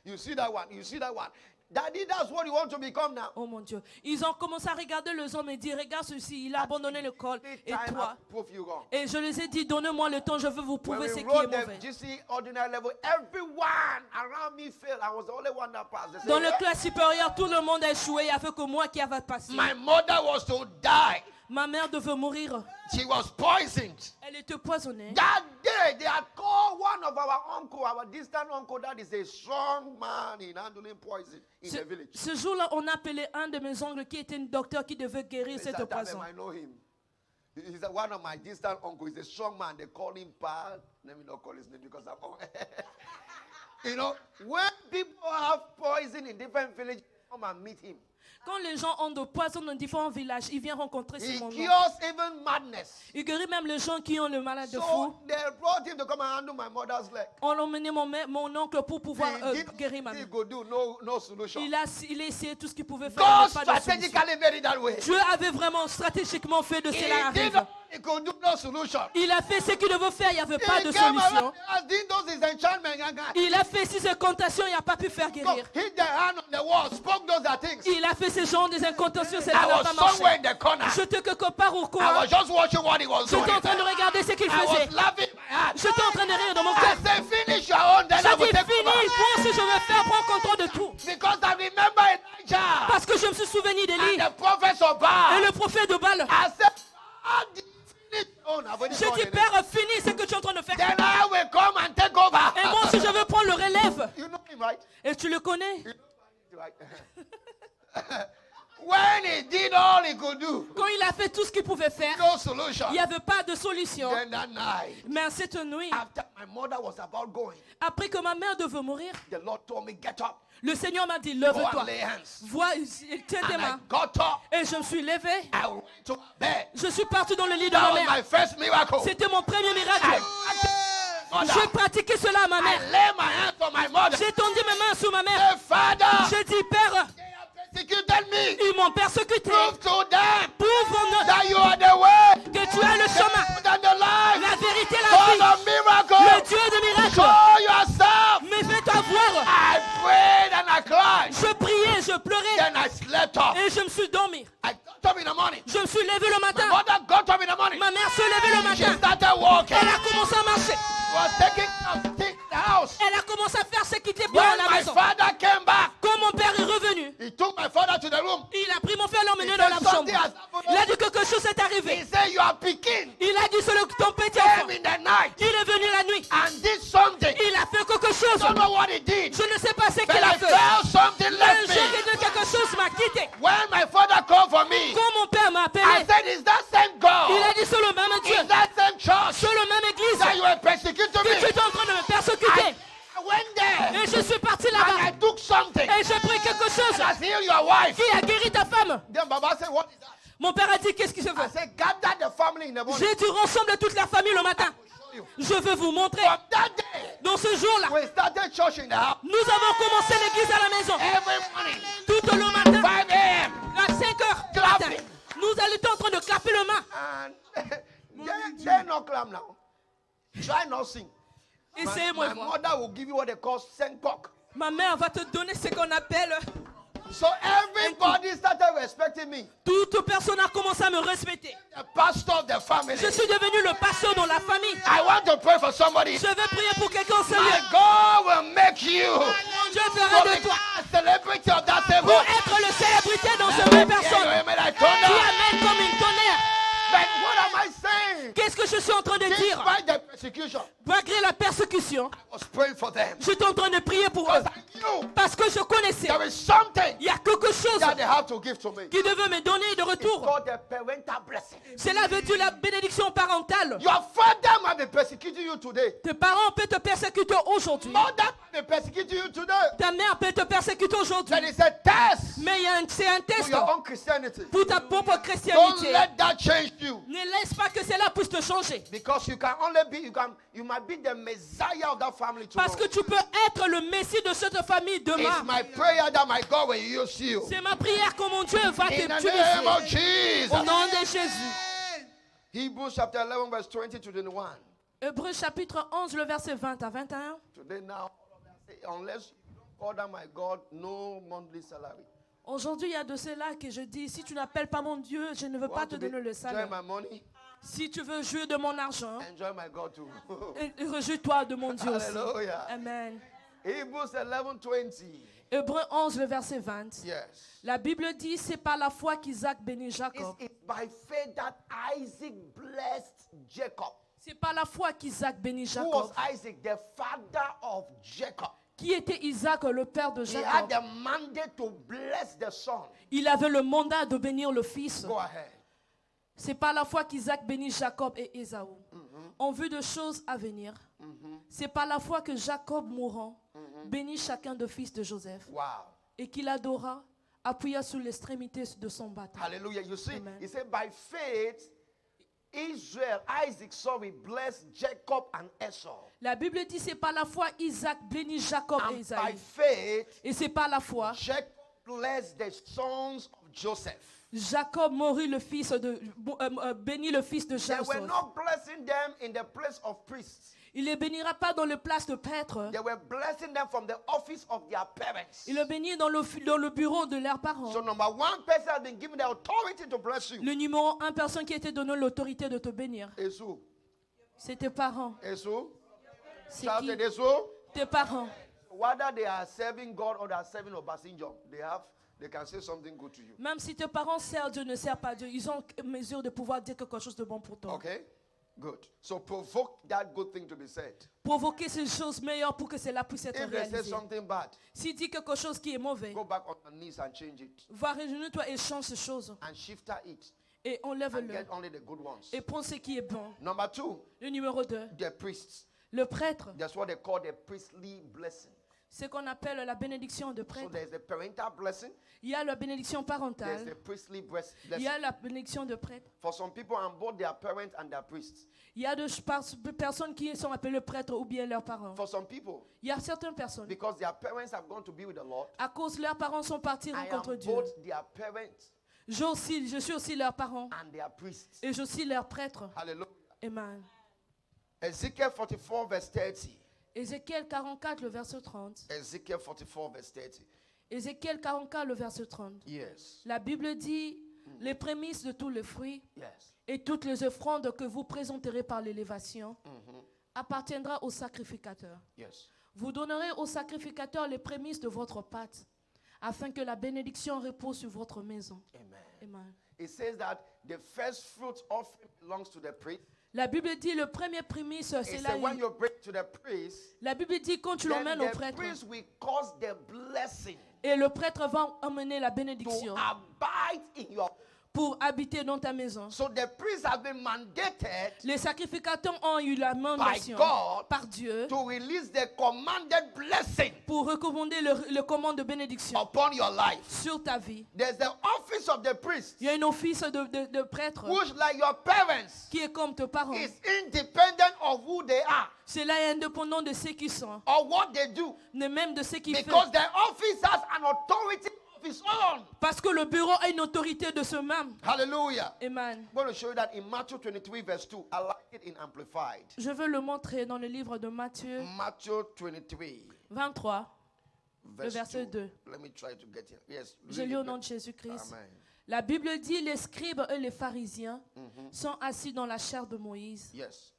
You see that one, you see that one. Daddy, that's what you want to become now. Oh mon Dieu. Ils ont commencé à regarder les hommes et dire, regarde ceci, il a abandonné l'école. Any Et time toi? I prove you wrong. Et je les ai dit, donnez-moi le temps, je veux vous When prouver we ce qui est wrote the mauvais. GC ordinary level, everyone around me failed. I was the only one that passed. They said, Dans le "Yeah." classe supérieur, tout le monde a échoué, il n'y avait que moi qui avait passé. My mother was to die. Ma mère devait mourir. She was poisoned. Elle était poisonnée. That day, they had called one of our distant uncle, that is a strong man in handling poison in the village. Ce jour-là, on a appelé un de mes oncles qui était un docteur qui devait guérir Mr. cette Tabem, poison. I know him. He's one of my distant uncles. He's a strong man. They call him Pa. Let me not call his name because I'm You know, when people have poison in different villages, come and meet him. Quand les gens ont de poison dans différents villages, ils viennent rencontrer He ce monde. cures even madness. Il guérit même les gens qui ont le malade de fou. So they brought him to come and handle my mother's leg. On a emmené mon oncle pour pouvoir He did guérir ma he mère. could do, no solution. Il a essayé tout ce qu'il pouvait faire. God mais pas de solution. strategically made it that way. Dieu avait vraiment stratégiquement fait de He cela did arrive. not, he could do no solution. Il a fait ce qu'il devait faire, il n'y avait pas de He came solution. around and did those his enchantment. Il a fait ses incantations, il n'a pas pu faire So guérir. hit the hand on the wall, spoke those are things. Il a fait ce genre des incantations, ça I n'a was pas somewhere marché. in the corner. J'étais quelque part au I coin. was just watching what he was doing. J'étais en train de regarder ce qu'il I faisait. was laughing my heart. J'étais en train de rire dans mon I cœur. said, finish your own, then I J'ai will dit, take fini, over. moi ce que je vais faire, prends contrôle de tout. Because I remember Elijah Parce que je me suis souvenu d'Élie and the prophets of et Baal. le prophète de Baal. I said, how did you finish your own? I've already J'ai gone dit, in it. Père, finis ce que tu es en train de faire. Then I will come and take over. Et moi aussi, je vais prendre le relève. You know him, right? Et tu le connais. You know him, right? When he did all he could do, Quand il a fait tout ce qu'il pouvait faire, no solution. il n'y avait pas de solution. Then that night, Mais cette nuit, after my mother was about going, après que ma mère devait mourir, the Lord told me, get up, le Seigneur m'a dit, go and lève-toi. lay hands. Vois, tiens tes And I mains. got up, Et je me suis levé. I went to bed. Je suis parti dans le lit de That ma was my mère. first miracle. C'était mon premier miracle. Mother, J'ai pratiqué cela à ma I mère. lay my hands on my mother. J'ai tendu mes mains sur ma mère. Say, Father, J'ai dit, Père, they have persecuted me. ils m'ont persécuté. Prove to them Prouve that you are the way, que tu es le chemin, that the life, la vérité, for la vie, the le miracle. Dieu de miracles. Show yourself. Mais fais-toi voir. I prayed and I cried. Je priais, je pleurais Then I slept off. et je me suis dormi. I got up in the morning. Je me suis levé le My matin. mother got up in the morning. Ma mère se levait le She matin. started walking. Elle a commencé à marcher. Was taking out things in the house. Elle a commencé à faire ce qui était bien When à la my maison. father came back, Quand mon père est revenu, he took my father to the room. il a pris mon frère et l'a emmené He dans said, la chambre. something has happened. Il a dit quelque chose est He arrivé. said, you are picking. Il a dit c'est ton petit enfant. Came in the night Il est venu la nuit. and did something. Il a fait quelque chose. Don't know what he did. Je ne sais pas ce But qu'il a I fait. felt something Un left jour, me. quelque chose m'a quitté. When my father called for me, Quand mon père m'a I appelé, said, is that same God? il a dit c'est le même Dieu, Is that same church c'est le même église that you were persecuting que tu me? es en train de me persécuter. I went there Et je suis parti and I là-bas. took something Et j'ai pris quelque chose that has healed your wife. qui a guéri ta femme. Then Baba said, what is that? Mon père a dit qu'est-ce qui se I fait. said, gather the family in the morning. J'ai dit rassemble toute la famille le matin. Show you. Je veux vous montrer. From that day, Dans ce jour-là, we started church in the house nous avons commencé l'église à la maison. every morning, Tout le matin, 5 a.m. à 5 heures du matin. Nous étions en train de clapper le main. And they're not clap now. Try not sing. Essayez-moi My voir. mother will give you what they call senkok. Ma mère va te donner ce qu'on appelle. So everybody started respecting me. Toute personne a commencé à me respecter. The pastor of the family. Je suis devenu le pasteur dans la famille. I want to pray for somebody. Je vais prier pour quelqu'un au My Seigneur. God will make you Dieu to fera de toi become a celebrity of that Qu'est-ce que je suis en train de dire? Despite the persecution, Malgré la persécution, I was praying for them. j'étais en train de prier pour eux. Because I knew Parce que je connaissais. there is something Il y a quelque chose that they have to give to me. qui devait me donner de It's retour. called the parental blessing. Cela veut dire la bénédiction parentale. Your father might be persecuting you today. Tes parents peuvent te persécuter aujourd'hui. Mother might be persecuting you today. Ta mère peut te persécuter aujourd'hui. That is a test Mais c'est un to test your own Christianity. pour ta propre Don't chrétienté. let that change you. Ne laisse pas que cela puisse te changer. Because you can only be, you might be the Messiah of that family Parce tomorrow. que tu peux être le Messie de cette famille It's demain. my prayer that my God will use you. C'est ma prière que mon Dieu va In the name of t'utiliser. Au Jesus. nom de Jésus. Hebrews chapter 11 verse 20 to 21. Hébreux chapitre 11, le verset 20 à 21. Today now, unless you don't order my God, no monthly salary. Aujourd'hui, il y a de cela que je dis, si tu n'appelles pas mon Dieu, je ne veux pas Want te to donner le enjoy salaire. my money? Si tu veux jouir de mon argent, Enjoy my God too. réjouis-toi de mon Dieu aussi. Hallelujah. Amen. Hebrews 11:20. Hébreux 11, le verset 20. Yes. La Bible dit, c'est par la foi qu'Isaac bénit Jacob. It's by faith that Isaac blessed Jacob. C'est par la foi qu'Isaac bénit Who was Jacob. Isaac? The father of Jacob. Qui était Isaac, le père de He had Jacob? the mandate to bless the son. Il avait le mandat de bénir le fils. Go ahead. C'est par la foi qu'Isaac bénit Jacob et Ésaü. En vue de choses à venir. C'est par la foi que Jacob, mourant, bénit chacun des fils de Joseph. Wow. Et qu'il adora, appuya sur l'extrémité de son bâton. Hallelujah. You see, Amen. he said, by faith, Isaac blessed Jacob and Esau. La Bible dit, c'est par la foi Isaac bénit Jacob et And by Ésaü. faith, Et c'est par la foi Jacob blessed the sons of Joseph. Jacob bénit le fils de They were Joseph. not blessing them in the place of priests. Il ne les bénira pas dans le place de prêtre. They were blessing them from the office of their parents. Il le bénit dans le bureau de leurs parents. So number one person has been given the authority to bless you. Le numéro 1 personne qui a été donné l'autorité de te bénir, Esau. c'est tes parents. Esau. C'est Shout qui? it, Esau. Tes parents. Whether they are serving God or they are serving Obasanjo, they can say something good to you. Même si tes parents servent Dieu, ne servent pas Dieu, ils ont mesure de pouvoir dire quelque chose de bon pour toi. Okay? Good. So provoke that good thing to be said. Provoquer ces choses meilleures pour que cela puisse être If they say réalisé. something bad, S'il dit quelque chose qui est mauvais, go back on your knees and change it. va réunir-toi et change ces choses. And shifter it. Et And enlève-le. get only the good ones. Et prends ce qui est bon. Number two, Le numéro 2, the priests. le prêtre. That's what they call the priestly blessing. C'est ce qu'on appelle la bénédiction de So prêtre. there's the parental blessing, Il y a la bénédiction there's the parentale. priestly Il y blessing. a la bénédiction de prêtre. For some people, and both their parents and their priests. Il y a des personnes qui sont appelées prêtres ou bien leurs parents. For some people, Il y a certaines personnes, because their parents have gone to be with the Lord, à cause leurs parents sont partis I rencontrer am Dieu. both their parents Je suis aussi leurs parents and their priests. et je suis leurs prêtres. Hallelujah. Amen. Ezekiel 44 verse 30. Ézéchiel 44, le verset 30. Ezekiel 44 verse 30. Ézéchiel 44, le verset 30. Yes. La Bible dit, les prémices de tous les fruits Yes. et toutes les offrandes que vous présenterez par l'élévation appartiendra au sacrificateur. Yes. Vous donnerez au sacrificateur les prémices de votre pâte, afin que la bénédiction repose sur votre maison. Amen. Amen. It says that the first fruit offering belongs to the priest. La Bible dit le premier prémisse, c'est It là. said when you bring to the priest, La Bible dit quand tu then l'emmènes au the prêtre, priest will cause the blessing et le prêtre va emmener la to bénédiction abide in your. pour habiter dans ta maison. So the priests have been mandated Les sacrificateurs ont eu la mandation God par Dieu to release the commanded blessing pour recommander le commande de bénédiction upon your life. sur ta vie. There's the office of the priest, Il y a un office de prêtre which, like your parents, qui est comme tes parents. is independent of who they are Cela est indépendant de ceux qui sont, or what they do, ne même de ceux qui font. because the office has an authority of its own. Parce que le bureau a une autorité de ce même. Hallelujah. Amen. I'm going to show you that in Matthew 23 verse 2. I like it in Amplified. Je veux le montrer dans le livre de Matthieu Matthew 23 23, le verse verset 2. 2. Let me try to get it. Yes. Je read lis au it. nom de Jésus-Christ. Amen. La Bible dit, les scribes et les pharisiens sont assis dans la chair de Moïse. Yes.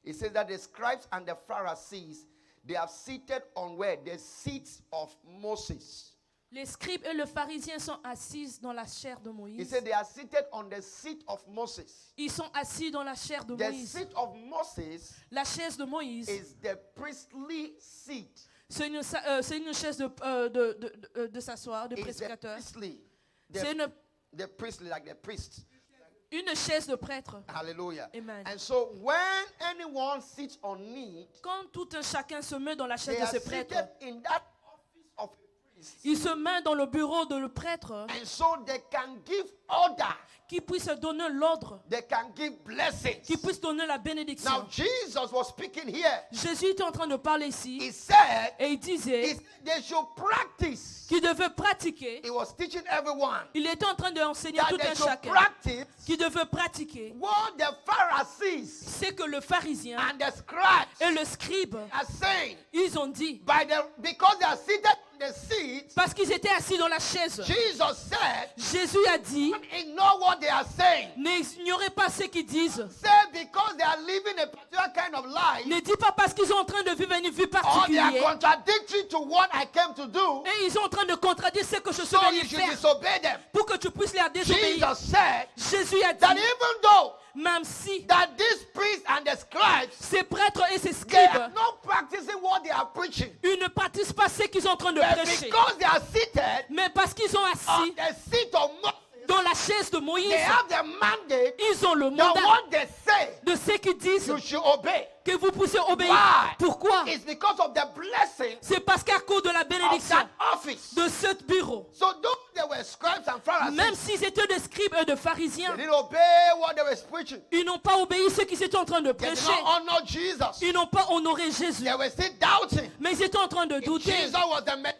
It says that the scribes and the Pharisees, they are seated on where? The seats of Moses. Les scribes et les pharisiens sont assis dans la chair de He Moïse. said they are seated on the seat of Moses. Ils sont assis dans la chair de The Moïse. seat of Moses La chaise de Moïse, is the priestly seat. c'est une chaise de s'asseoir, de It's the prédicateur. priestly. C'est The priestly, like the priest. une chaise de prêtre. Hallelujah. Amen. And so when anyone sits on it, Quand tout un chacun se met dans la chaise they de are ce prêtre, seated in that office of priest. il se met dans le bureau de le prêtre And so they can give order. qui puisse donner l'ordre, They can give blessings. qui puisse donner la bénédiction. Now Jesus was speaking here. Jésus était en train de parler He ici said et il disait they should practice. qu'il devait pratiquer. He was teaching everyone Il était en train d'enseigner that tout they un should chacun practice qui devait pratiquer. what the Pharisees C'est que le pharisien and the scribes et le scribe, are saying. ils ont dit, Because they are seated on the seat, parce qu'ils étaient assis dans la chaise, Jesus said, Jésus a dit, don't ignore what they are saying. n'ignorez pas ce qu'ils disent. Say because they are living a particular kind of life, Ne dis pas parce qu'ils sont en train de vivre une vie or they are particulière contradictory to what I came to do, et ils sont en train de contredire ce que je suis so venu you should faire disobey them. pour que tu puisses les désobéir. Jesus said Jésus a that dit, even though même si that these priests and the scribes, ces prêtres et ces they scribes, are not practicing what they are preaching, ils ne pratiquent pas ce qu'ils sont en train de but prêcher, because they are seated mais parce qu'ils sont on assis the seat of Moses, dans la chaise de Moïse, they have the mandate ils ont le that mandat what they say de ce qu'ils disent you should obey. que vous puissiez obéir. Why? Pourquoi? It's because of the blessing C'est parce qu'à cause de la of bénédiction that office. de ce bureau, So though they were scribes and même Pharisees, s'ils étaient des scribes et des pharisiens, they didn't obey what they were preaching. ils n'ont pas obéi ce qu'ils étaient en train de They did prêcher. not honor Jesus. Ils n'ont pas honoré Jésus, They were still doubting. mais ils étaient en train de douter. Jesus was the Messiah.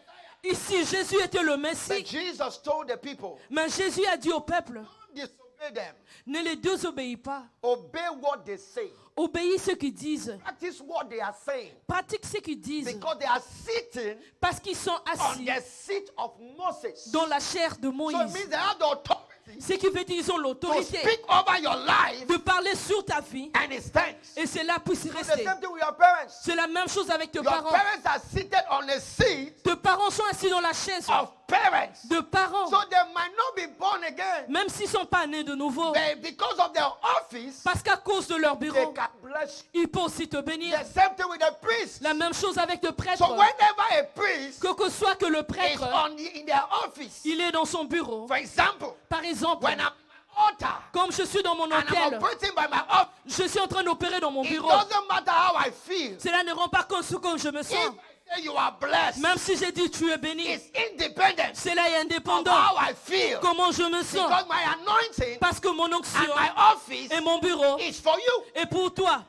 Ici, Jésus était le But Messie, Jesus told the people, mais Jésus a dit au peuple, don't disobey them. ne les désobéis pas. Obey what they say. Obéis ce qu'ils disent. Practice what they are saying. Pratique ce qu'ils disent. Because they are sitting Parce qu'ils sont on assis the seat of Moses. dans la chair de So it Moïse. means they have the authority Ce qui veut dire qu'ils ont to l'autorité speak over your life de parler sur ta vie and it stands. et cela puisse So the rester. same thing with your parents. C'est la même chose avec tes Your parents. parents are seated on the seat Tes parents sont assis dans la chaise of parents. de parents. So they might not be born again. Même s'ils ne sont pas nés de nouveau. But because of their office, Parce qu'à cause de leur they bureau, can bless you. ils peuvent aussi te bénir. The same thing with the priest. La même chose avec le prêtre. So whenever a priest Que soit que le is prêtre, in their office, il est dans son bureau. for example, Par exemple, when I'm at altar comme je suis dans mon and I'm hôtel, operating by my office, je suis en train d'opérer dans mon it bureau. doesn't matter how I feel. Cela ne rend pas compte ce que je me If sens. I say you are blessed, Même si j'ai dit tu es béni, it's independent cela est of indépendant. how I feel. Comment je me sens? Because my anointing Parce que mon and onction my office et mon bureau is for you. est pour toi.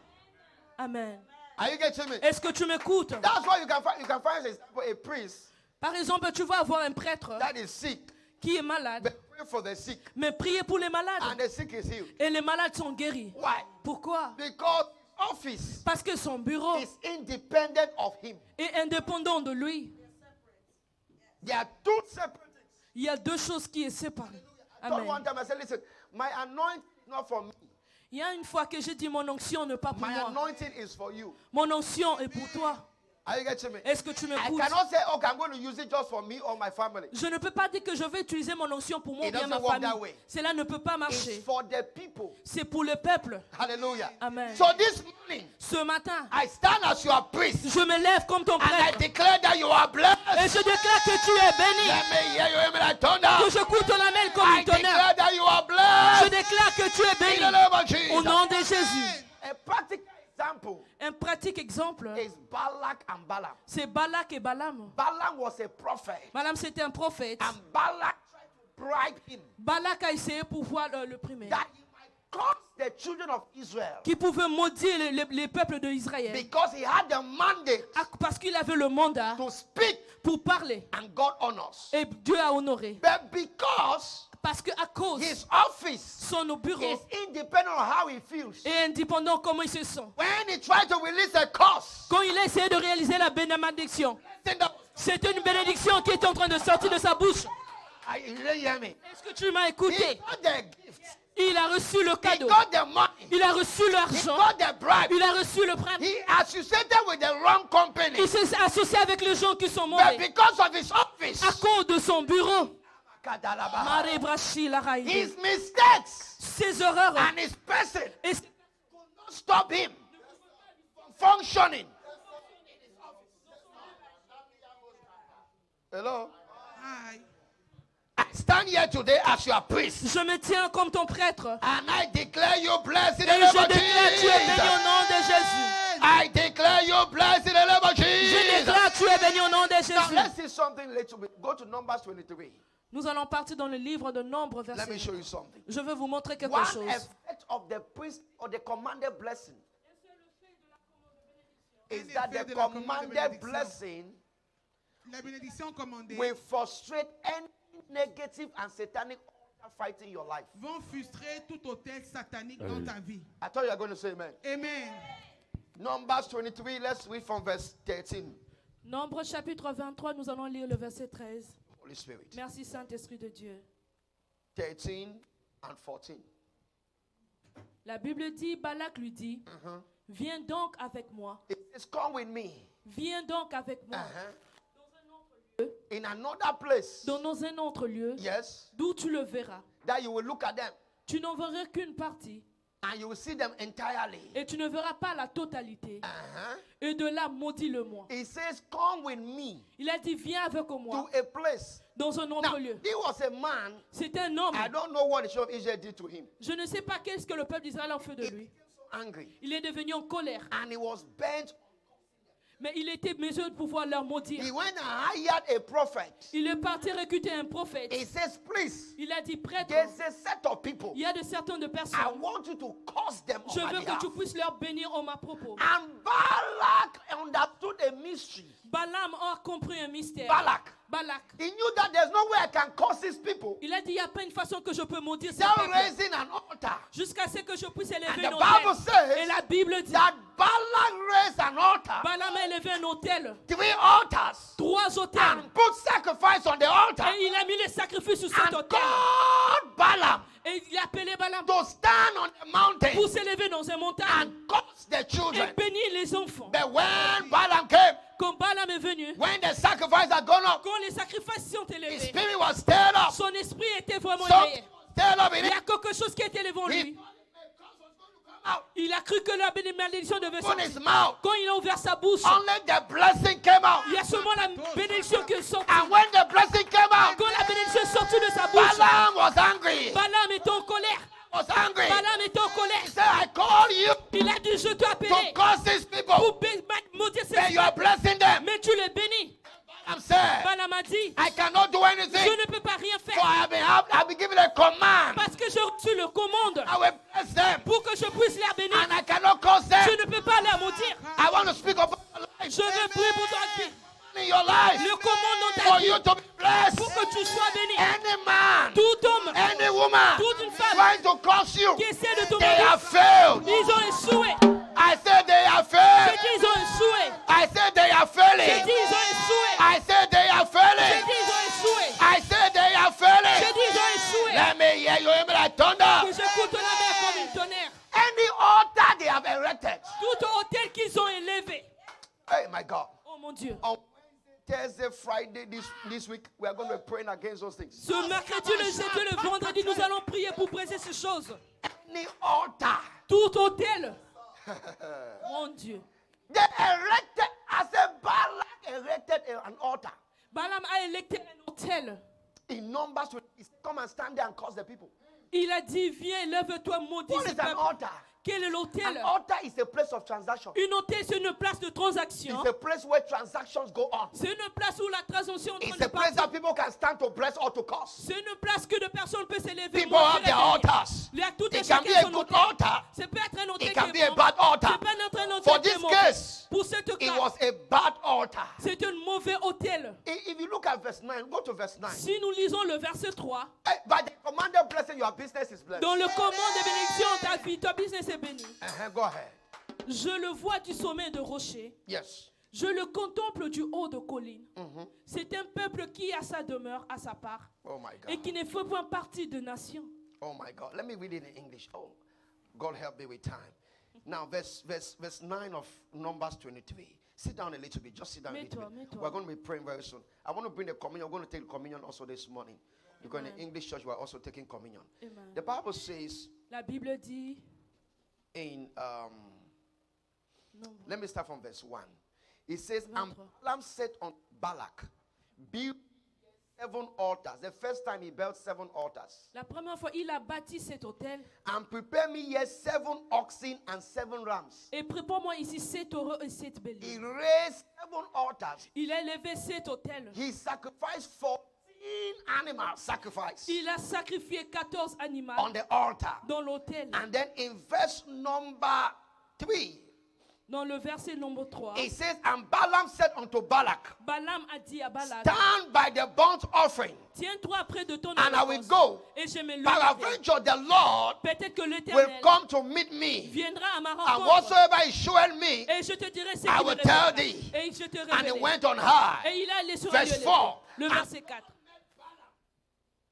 Amen. Are you getting me? Est-ce que tu m'écoutes? That's why you can find for example, a priest Par exemple, tu vas avoir un prêtre that is sick, qui est malade, but pray for the sick, mais priez pour les malades. and the sick is healed. Et les malades sont guéris. Why? Pourquoi? Because office Parce que son bureau is independent of him. est indépendant de lui. There are two separate things. Il y a deux choses qui sont séparées. I told one Amen. time, I said, listen, my anointing is not for me. Il y a une fois que j'ai dit mon onction n'est pas pour My moi. anointing is for you. Mon onction est pour toi. Are you getting me? Est-ce que tu I m'écoutes? cannot say, okay, I'm going to use it just for me or my family. Je ne peux pas dire que je vais utiliser mon onction pour moi ou It bien ma doesn't work famille. that way. Cela ne peut pas It's marcher. for the people. C'est pour le peuple. Hallelujah. Amen. So this morning, Ce matin, I stand as your priest je me lève comme ton and I prêtre declare that you are et blessed. je déclare que tu es béni. Let me hear you amen like Que thunder. je coûte ton amel comme I une tonnerre. declare that you are Je blessed. déclare que tu es In the béni. name of Au Jesus. nom de Jésus. A practical example Un pratique exemple, is Balak and Balaam. c'est Balak et Balaam. Balaam was a prophet, Balaam, c'était un prophète. and Balak tried to bribe him Balak a essayé pour pouvoir le primer. that he might curse the children of Israel Qui pouvait maudire les peuples d'Israël. because he had the mandate Parce qu'il avait le mandat to speak pour parler. and God honors. Et Dieu a honoré. But because Parce qu'à cause his office son bureau is independent on how he feels, est indépendant comment il se sent. when he tried to release a curse, Quand il a essayé de réaliser la bénédiction, then the- c'était une bénédiction qui était en train de sortir de sa bouche. you didn't hear me. Est-ce que tu m'as He écouté? got the gift, Il a a reçu le He cadeau. got the money. Il a reçu He l'argent. got the bribe. Il a reçu le prêt. He associated with the wrong company. Il s'est associé avec les gens qui sont But mauvais. because of his office, À cause de son bureau. Kadalabaha, Mare Brashi la Raïde. his mistakes Ses erreurs. and his person Et stop him from functioning. Hello? Hi. I stand here today as your priest. je me tiens comme ton prêtre. And I declare you blessed in Et the name je of déclare tu es béni au Jesus. nom de Jésus. I declare you blessed in the name of Je Jesus. déclare tu es béni au nom de Now Jésus. let's see something little bit. Go to Numbers 23. Nous allons partir dans le livre de Nombres, Let me verset. show you something. Je veux vous montrer quelque One chose. effect of the priest or the commanded blessing is Un that effet the de la commande de commanded bénédiction. blessing La bénédiction commandée will frustrate any negative and satanic altar fighting your life. vont frustrer tout hôtel satanique dans ta vie. I thought you were going to say amen. Amen. Numbers 23, let's read from verse 13. Nombre chapitre 23, nous allons lire le verset 13. Holy Spirit. Merci Saint-Esprit de Dieu. 13 and 14. La Bible dit, Balak lui dit, viens donc avec moi. It says, come with me. Viens donc avec moi. In another place. Dans un autre lieu, Yes. d'où tu le verras. That you will look at them Tu n'en verras qu'une partie and you will see them entirely. et tu ne verras pas la totalité. Uh-huh. Et de là, maudis-le-moi. It says, come with me Il a dit, viens avec to moi a place. dans un Now, autre lieu. there was a man, C'est un homme. I don't know what the children of Israel did to him. Je ne sais pas qu'est-ce que le peuple d'Israël a fait de He lui. became so angry Il est devenu en colère. and he was bent. Mais il était mesure de pouvoir leur maudire. He went and hired a prophet. Il est parti recruter un prophète. He says, please, Il a dit, prêtre, there's a set of people. il y a de certaines de I personnes. want you to curse them Je on my veux que behalf. tu puisses leur bénir en ma propos. And Balak understood a mystery. Balaam a compris un mystère. Balak. Balak. He knew that there's no way I can curse these people Il a dit, il n'y a pas une façon que je peux maudire ces without peuples. raising an altar. Jusqu'à ce que je puisse And élever the un Bible autel. says Et la Bible dit, that Balak raised an altar, Balaam a élevé un autel. 3 altars, 3 autels. and put sacrifice on the altar. Et il a mis les sacrifices sur cet And autel. called Balaam Et il a appelé Balaam to stand on the mountain pour s'élever dans un montagne and curse the et children. bénir les enfants. But when Balaam came, Quand Balaam est venu, when the sacrifice had gone up, quand les sacrifices sont his élevés, spirit was stirred up. son esprit était vraiment So éveillé. stirred up in Il y it. a quelque chose qui était élevé en He lui. out, Il a cru que la bénédiction devait opened sortir. his mouth. Quand il a ouvert sa bouche, Only the blessing came out. il y a seulement la bénédiction qui est sortie. And when the blessing came out, Quand la bénédiction est sortie de sa bouche, Balaam was angry. Balaam était en colère. Was angry. Balaam était en He colère. said, I call you Il a dit, je t'ai to appelé curse these people. pour maudire ces And you are peuples. blessing them. Mais tu les bénis. Balaam said, Balaam a dit, I cannot do je anything. ne peux pas rien For faire I've been given a command. parce que j'ai reçu le commande I will bless them. pour que je puisse les bénir. And I cannot curse them. Je ne peux pas les maudire. I want to speak about your life. Je veux prier pour ta vie. In your life. Le commande dans ta For vie you to be blessed. pour que tu sois béni. Any man, Tout homme any woman toute une femme trying to curse you, qui essaie de te they maudire, have failed. ils ont échoué. I said they have J'ai failed. dit, ils ont échoué. I said they are J'ai failing. dit, ils ont échoué. I said they are J'ai failing. dit, ils ont échoué. I said they are J'ai failing. dit, ils ont échoué. Let me hear you hear me like thunder. Que j'écoute la mer comme une tonnerre. Any altar they have erected. Tout hôtel qu'ils ont élevé. Hey, my God. Oh mon Dieu. On Thursday, Friday, this week, we are going to be praying against those things. Ce mercredi, le jeudi, le vendredi, nous allons prier pour briser ces choses. Any altar. Tout hôtel. Mon Dieu. They erected, I said, Balak erected an altar. Balaam a électé un hôtel. In Numbers, he said, come and stand there and curse the people. Il a dit, viens, lève-toi, maudis What ce is an peuple. altar? Quel est An l'hôtel? altar is a place of transaction. Une hôtel, c'est une place de transaction. It's a place where transactions go on. C'est une place où la transaction est en It's train a de place passer. that people can stand to bless or to curse. C'est une place que de personnes peuvent s'élever. People maudire have et their bénir. altars. Il y a tout et It can be chacun a son good hôtel. altar. C'est peut être un hôtel It qui can est be a bon. bad altar. C'est pas un hôtel For qui est this mauvais. case, Pour cette it cas, was a bad altar. c'est un mauvais hôtel. If you look at verse 9, go to verse 9. Si nous lisons le verset 3, By the commanded blessing, your business is blessed. dans le commande de bénédiction, ta vie, ta business est béni. Go ahead. Je le vois du sommet de rocher. Yes. Je le contemple du haut de colline. C'est un peuple qui a sa demeure à sa part Oh my et God. qui ne fait point partie de nation. Oh my God. Let me read it in English. Oh, God help me with time. Now, verse 9 of Numbers 23. Sit down a little bit. Just sit down a little bit. We're going to be praying very soon. I want to bring the communion. We're going to take communion also this morning. Because in the English church, we're also taking communion. Amen. The Bible says, La Bible dit, in let me start from verse 1. It says, 23. and Balaam said on Balak, build 7 altars. The first time he built 7 altars. La première fois, il a bâti cet hôtel. And prepare me here 7 oxen and 7 rams. Et prépare-moi ici 7 taureaux et 7 He béliers. raised 7 altars. Il a élevé cet hôtel. He sacrificed 14 animal sacrifice Il a sacrifié 14 animaux on the altar. dans l'autel. And then in verse number 3, Dans le verset numéro 3, it says, and Balaam said unto Balak, Balaam a dit à Balak, stand by the burnt offering, tiens-toi près de ton and I will holocauste, go. et je me But leverai. eventually the Lord Peut-être que will l'Éternel come to meet me, viendra à ma and rencontre. whatsoever he showed me, Et je te dirai ce I qu'il me will tell révélera. thee. Et je te and he révélerai. went on high. Et il est allé sur Verse un lieu 4. élevé. Le verset 4.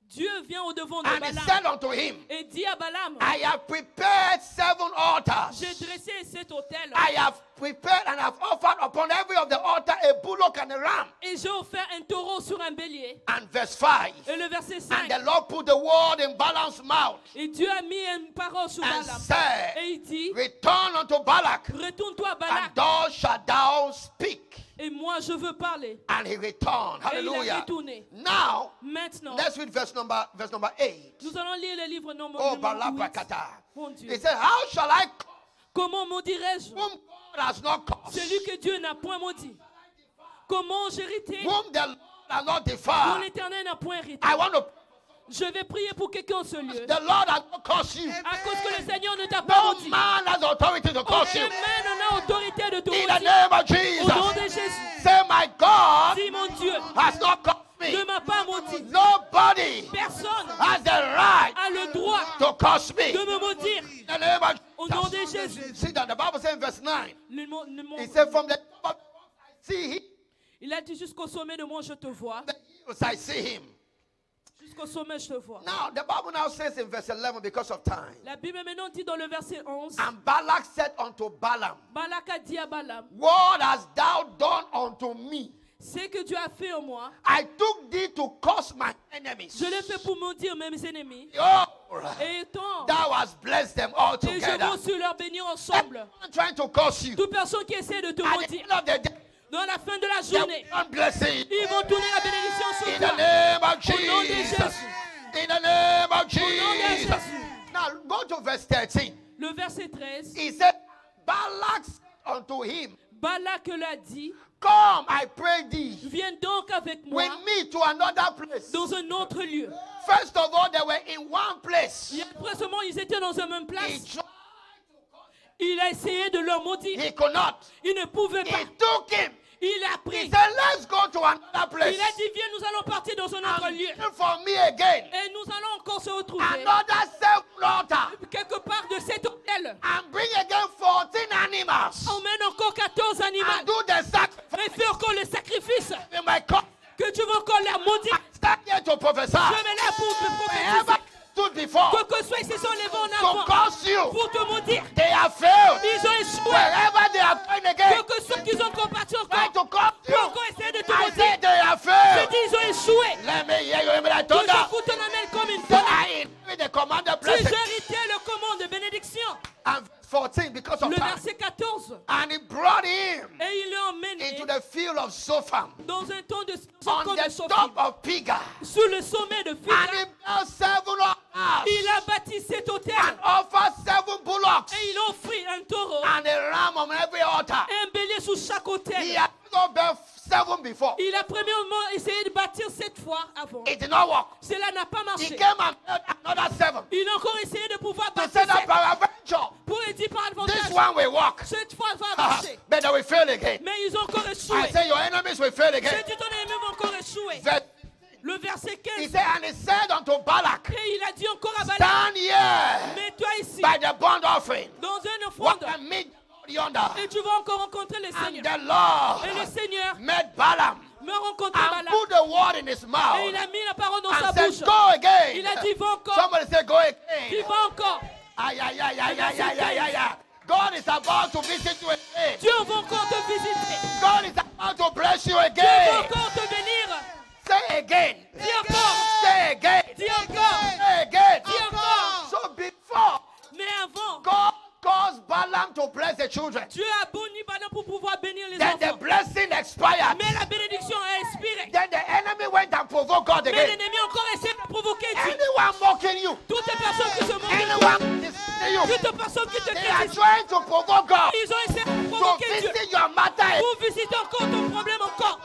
Dieu vient au devant de And he said Balaam unto him, et dit à Balaam, I have prepared 7 altars. j'ai dressé cet autel I have prepared and have offered upon every of the altar a bullock and a ram. et j'ai offert un taureau sur un bélier. And verse 5. Et le verset And 5. the Lord put the word in Balaam's mouth Et Dieu a mis une parole sur and Balaam. said, Et il dit, return unto Balak, retourne-toi and Balak, thus shalt thou speak. et moi je veux parler. And he returned. Et il a Hallelujah. retourné. Now, Maintenant, let's read verse number 8. nous allons lire le livre numéro Oh, 8. Balabrakata. Mon Dieu. He said, how shall I call Comment maudirais-je whom God has not caused, celui que Dieu n'a point maudit? Comment j'hérité whom the Lord has not dont defied? l'Éternel n'a point hérité? I want to, Je vais prier pour quelqu'un en ce lieu. the Lord has not caused you. À cause que le Seigneur ne t'a pas No maudit. man has authority to cause you. Aucun man n'a autorité de te In the maudire. name of Au nom de Jesus. Jésus. Say, my God Dis mon Dieu has not caused me. ne m'a pas maudit. Nobody Personne has the right a le droit to curse me. de me maudire. In the name of Au nom de Jesus. Jésus. See that the Bible says in verse 9. Le It said, from the top of I see him, Il a dit jusqu'au sommet de moi je te vois. the hills I see him. Jusqu'au sommet je te vois. Now the Bible now says in verse 11, because of time. La Bible maintenant dit dans le verset 11, And Balak said unto Balaam, Balak a dit à Balaam, what hast thou done unto me? ce que Dieu a fait en moi, I took thee to curse my enemies. je l'ai fait pour maudire mes ennemis. Oh, Et tant, thou hast blessed them all et je together. veux sur leur bénir ensemble. I'm trying to curse you. Toute personne qui essaie de te At the maudire, end of the day, dans la fin de la they journée, will blessing. ils vont tourner la bénédiction In sur the toi. name of Au nom de Jesus. Jésus. In the name of Au nom de Jesus. Jésus. Now go to verse 13. Le verset 13, He said, Balak said unto him, Balak l'a dit, come, I pray thee, viens donc avec moi with me to another place. dans un autre lieu. First of all, they were in one place. Et après seulement, ils étaient dans la même He place. tried, Il a essayé de leur maudire. he could not. Il ne pouvait pas. He took him. Il a He pris. said, let's go to another place. Il a dit, viens, nous allons partir dans un autre And lieu. build for me again. Et nous allons encore se retrouver Another 7 altar. quelque part de cet hôtel. And bring again 14 animals. Emmène encore 14 And animaux. do the sacrifice Et fais encore le sacrifice. in my cup. Que tu vas encore les maudire. Stand here to prophesy. Je vais là pour te Wherever prophétiser. stood before Quoi que soit, ils se sont levés en to avant curse you, pour te maudire. they have failed. Ils ont échoué. Wherever they are going again, Quoi que soit qu'ils ont combattu try encore to curse pour you. encore essayer de te I maudire. said they have Je failed. dis, ils ont échoué. Let me hear you. Let me Que told je you. foute ton amène comme une Then femme. I inherit the command of Si blessing. j'héritais le commande de bénédiction. And 14, because of Le time. verset 14. And he brought him Et il l'a emmené into the field of Zopham, dans un camp de on the Sophie, top of Piga. sur le sommet de And Phiga. he built 7 altars Il a bâti cet hôtel and offered 7 bullocks et il offrit un taureau and a ram on every altar. et un bélier sur chaque He hôtel. had not built 7 before. Il a premièrement essayé de bâtir 7 fois avant. It did not work. Cela n'a pas He marché. came and built another 7. Il a encore essayé de pouvoir They bâtir said that 7 peradventure, pour lui dire par this avantage. one will work. Cette fois va marcher. But they will fail again. Mais ils ont encore I échoué. say your enemies will fail J'ai again. dit ton ennemi va encore échouer. Verse- Le verset He 15. said, and he said unto Balak, Et il a dit encore à Balaam, stand here mets-toi ici by the burnt offering. dans une What offrande I meet yonder. et tu vas encore rencontrer le And Seigneur. the Lord Et le Seigneur met Balaam me rencontrer and Balaam. put the word in his Et mouth il a mis la parole dans sa and said, bouche. go again. Il a dit, va encore. Somebody say, go Dis, again. va encore. Ay, ay, ay, ay, ay, ay, ay, ay, ay. God is about to visit you again. Dieu va encore te visiter. God is about to bless you Dieu va again. encore te bénir. Say again. Dis encore. Say again. Dis encore. Say again. Dis encore. So before Mais avant, God caused Balaam to bless the children, Dieu a béni Balaam pour pouvoir bénir les then the enfants. blessing expired. Mais la bénédiction a expiré. Then the enemy went and provoked God Mais again. l'ennemi a encore essayé de provoquer Dieu. Anyone mocking you, Toutes les personnes qui se moquent de toi, anyone disputing you, toutes les personnes qui te they are critiquent, trying to provoke God ils ont essayé de to provoquer Dieu. visit your matter. Pour visiter encore ton problème encore.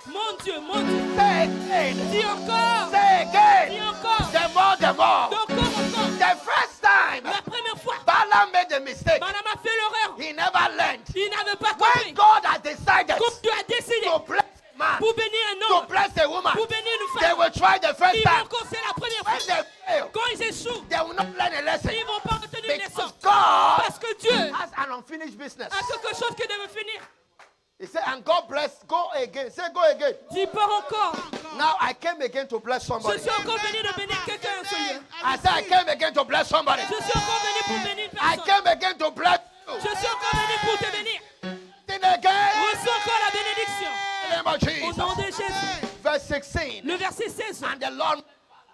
Mon Dieu, mon Dieu. Say again. Dis encore. Say Dis again. encore. The more, the more. Encore. The first time La première fois, Balaam made the mistake, Balaam a fait l'erreur. he never learned. Il n'avait pas When compris. God has decided Comme Dieu a décidé to bless a man, pour bénir un to homme, bless a woman, pour bénir une they femme, will try the first ils vont time. encore, c'est la première When fois. they fail, Quand ils échouent, they will not learn a lesson. ils ne vont pas retenir une leçon. Because God Parce que Dieu has an unfinished business. a quelque chose qui devait finir. He said, and God bless, go again. Say, go again. Dis pas encore. Now I came again to bless Je somebody. suis encore venu de bénir quelqu'un ce lieu. I said, I came again to bless somebody. Je suis encore venu pour bénir une I personne. came again to bless you. Je suis encore venu pour te bénir. Then again, Reçois encore la bénédiction. in the name of Au nom de Jesus. Jésus. Verse 16. Le verset 16. And the Lord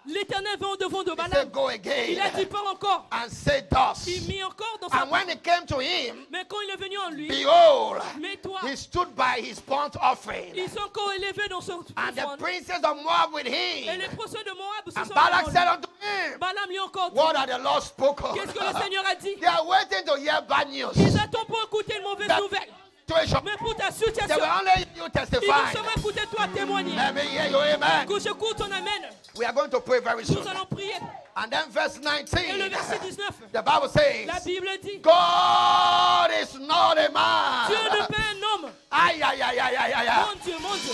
L'Éternel vint au devant de said, Balaam. go Il a dit again pas encore. and say thus. Il mit encore dans sa And when it came to him, Mais quand il est venu en lui, behold, mais toi, he stood by his burnt offering, ils sont encore élevés dans son and the offrande. princes of Moab with Et him. les procès de Moab se And sont Balak said rendus. unto him, Balaam lui a encore dit, what had the Lord spoken? qu'est-ce que le Seigneur a dit? They are waiting to hear bad news. Ils attendent pour écouter une mauvaise That nouvelle. situation. Mais pour ta They situation, will only hear you ils vont testify. seulement écouter toi témoigner. Let me hear you, amen. Que j'écoute ton amen. We are going to pray very soon. Nous allons prier. And then verse Et le 19, verset 19, the Bible la says, Bible dit, God is not a man. Dieu ne peut un homme. Ay, ay, ay, ay, ay, ay, ay. Mon Dieu,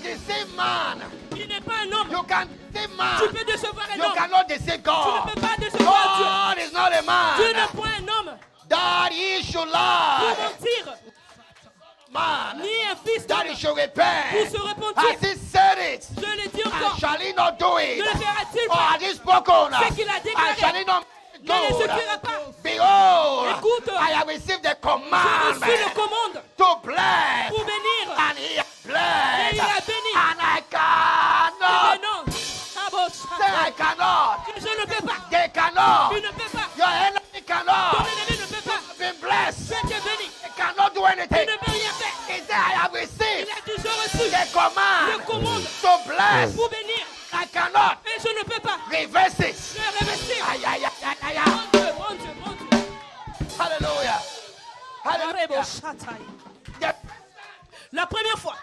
Deceive man. il n'est pas un homme. You can deceive Tu man. peux décevoir un You homme. cannot deceive Tu ne God. peux pas décevoir Dieu. God is not a Dieu man n'est point un homme that he should pour lie. mentir, Man ni un fils that d'homme he should pour repent. se Has repentir. he said it? Je l'ai dit And encore. shall he not do it? Ne le fera-t-il Or pas? has he spoken? Ce qu'il a déclaré. And shall he not make Ne le good? suffira pas. Behold, Écoute. I have received the J'ai reçu le commandment commande to bless, pour bénir. and he has Et blessed, il a béni. and I Mais cannot. non. Ah bon, Say I cannot. je ne peux pas. They cannot. Tu ne peux pas. Your enemy Ton cannot. ennemi ne peut pas. Been blessed. Tu es béni. They cannot do Tu anything. ne peux rien faire. He said, I have Il received a dit, j'ai reçu the le command commande to bless. pour bénir. I cannot Et je ne peux pas. reverse it. Je revestir. Ay, ay, ay, ay, ay, ay. Mon Dieu, mon Dieu, mon Dieu. Hallelujah. Arrebo Hallelujah. Shatai. The La première fois,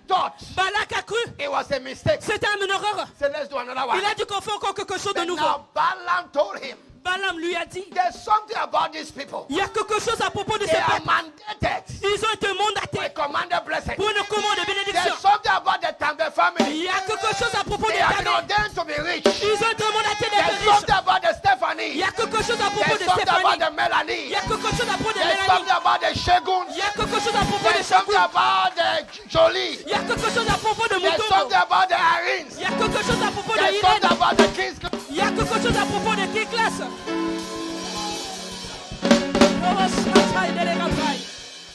thought Balak a cru. it was a mistake. C'était une erreur. So let's do another one. Il a dit qu'on fait encore quelque chose de But nouveau. now Balaam told him, Balaam lui a dit, there's something about these people. il y a quelque chose à propos de They ces are peuples. mandated Ils ont été for a mandatés commanded blessing. pour une commande de bénédiction. There's something about the Tambe Il family. y a quelque chose à propos They des have been Tamés. ordained to be rich. Ils ont été mandatés There's d'être riches. something about the Il Stephanie. y a quelque chose à propos There's de something about Stéphanie. the Il Melanie. y a quelque chose à propos de There's Mélanie. something about the Shaguns. Il y a quelque chose à propos de There's something Shagun. about the Jolie. Il y a quelque chose à propos de There's Mutombo. something about the Irines. Il y a quelque chose à propos de There's something Irène. about the Kings. Il y a quelque chose à propos de Kiklas.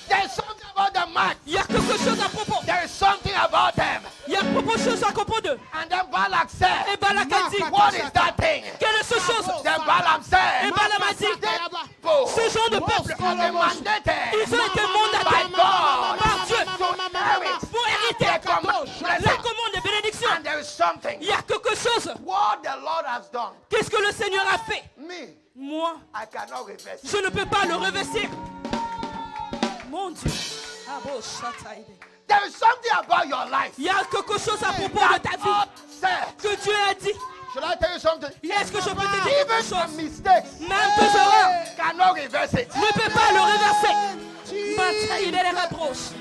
There's something about the man. Il y a quelque chose à propos. There is something about them. Il y a beaucoup de choses à propos d'eux. And then Balak said, Et Balak a dit, what is that thing? quelle est cette chose? Then Balaam said, Et Balaam a dit, people ce genre de peuple, have been mandated ils ont été by mandatés God par Dieu to inherit pour hériter the command la blessing. commande de bénédiction. And there is something. Il y a quelque chose. What the Lord has done, Qu'est-ce que le Seigneur a fait? me, Moi, I cannot reverse it. je ne peux pas le revestir. Mon Dieu. Ah bon, chataïde. There is something about your life Il y a quelque chose à propos de ta that vie God said. que Dieu a dit. Should I tell you something? Est-ce que je peux te dire Even quelque some chose? mistakes Même tes erreurs, cannot reverse it. ne peux pas le reverser. Bataille les rapproche.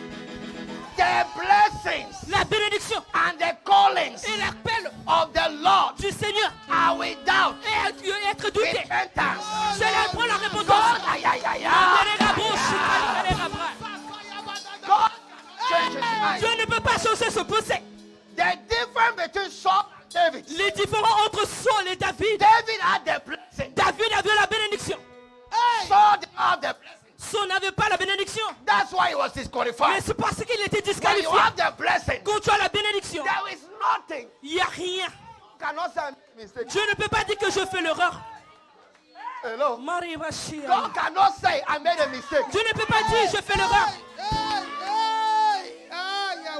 The blessings La bénédiction and the callings et l'appel of the Lord du Seigneur are without et être douté. repentance. C'est là prend la repentance. God, ay, ay, ay, ay. Les rapproche, les rapproche. God changes his mind. Dieu ne peut pas changer se posaient. The difference between Saul and David. Les différends entre Saul et David. David had the blessing. David avait la bénédiction. Saul didn't have the blessing. Saul n'avait pas la bénédiction. That's why he was Mais disqualified. c'est parce qu'il était When you disqualifié. have the blessing, Quand tu as la bénédiction, there is nothing. il n'y a rien. You cannot say mistake. Je ne peux pas dire que je fais l'erreur. Hello. Marie Bachir. God cannot say I made a mistake. Je ne peux pas dire je fais l'erreur.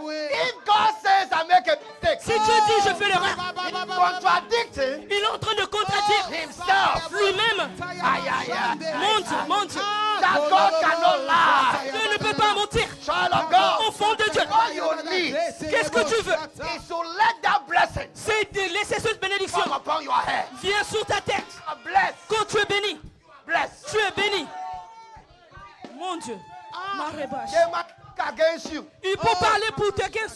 If God says I make a mistake, Si Dieu dit je fais l'erreur, contradicting il est en train de contredire himself. lui-même. Aïe, aïe, aïe. Mon Dieu. That God cannot lie. Dieu ne peut pas mentir. Child of God, Enfant de Dieu, all you need qu'est-ce que tu veux? is to let that blessing C'est de laisser cette bénédiction. come upon your head. Viens sur ta tête. You are blessed. Quand tu es béni, Blessed. tu es béni. Mon Dieu. Marie Bachir. They might against you. Il peut parler pour te guérir.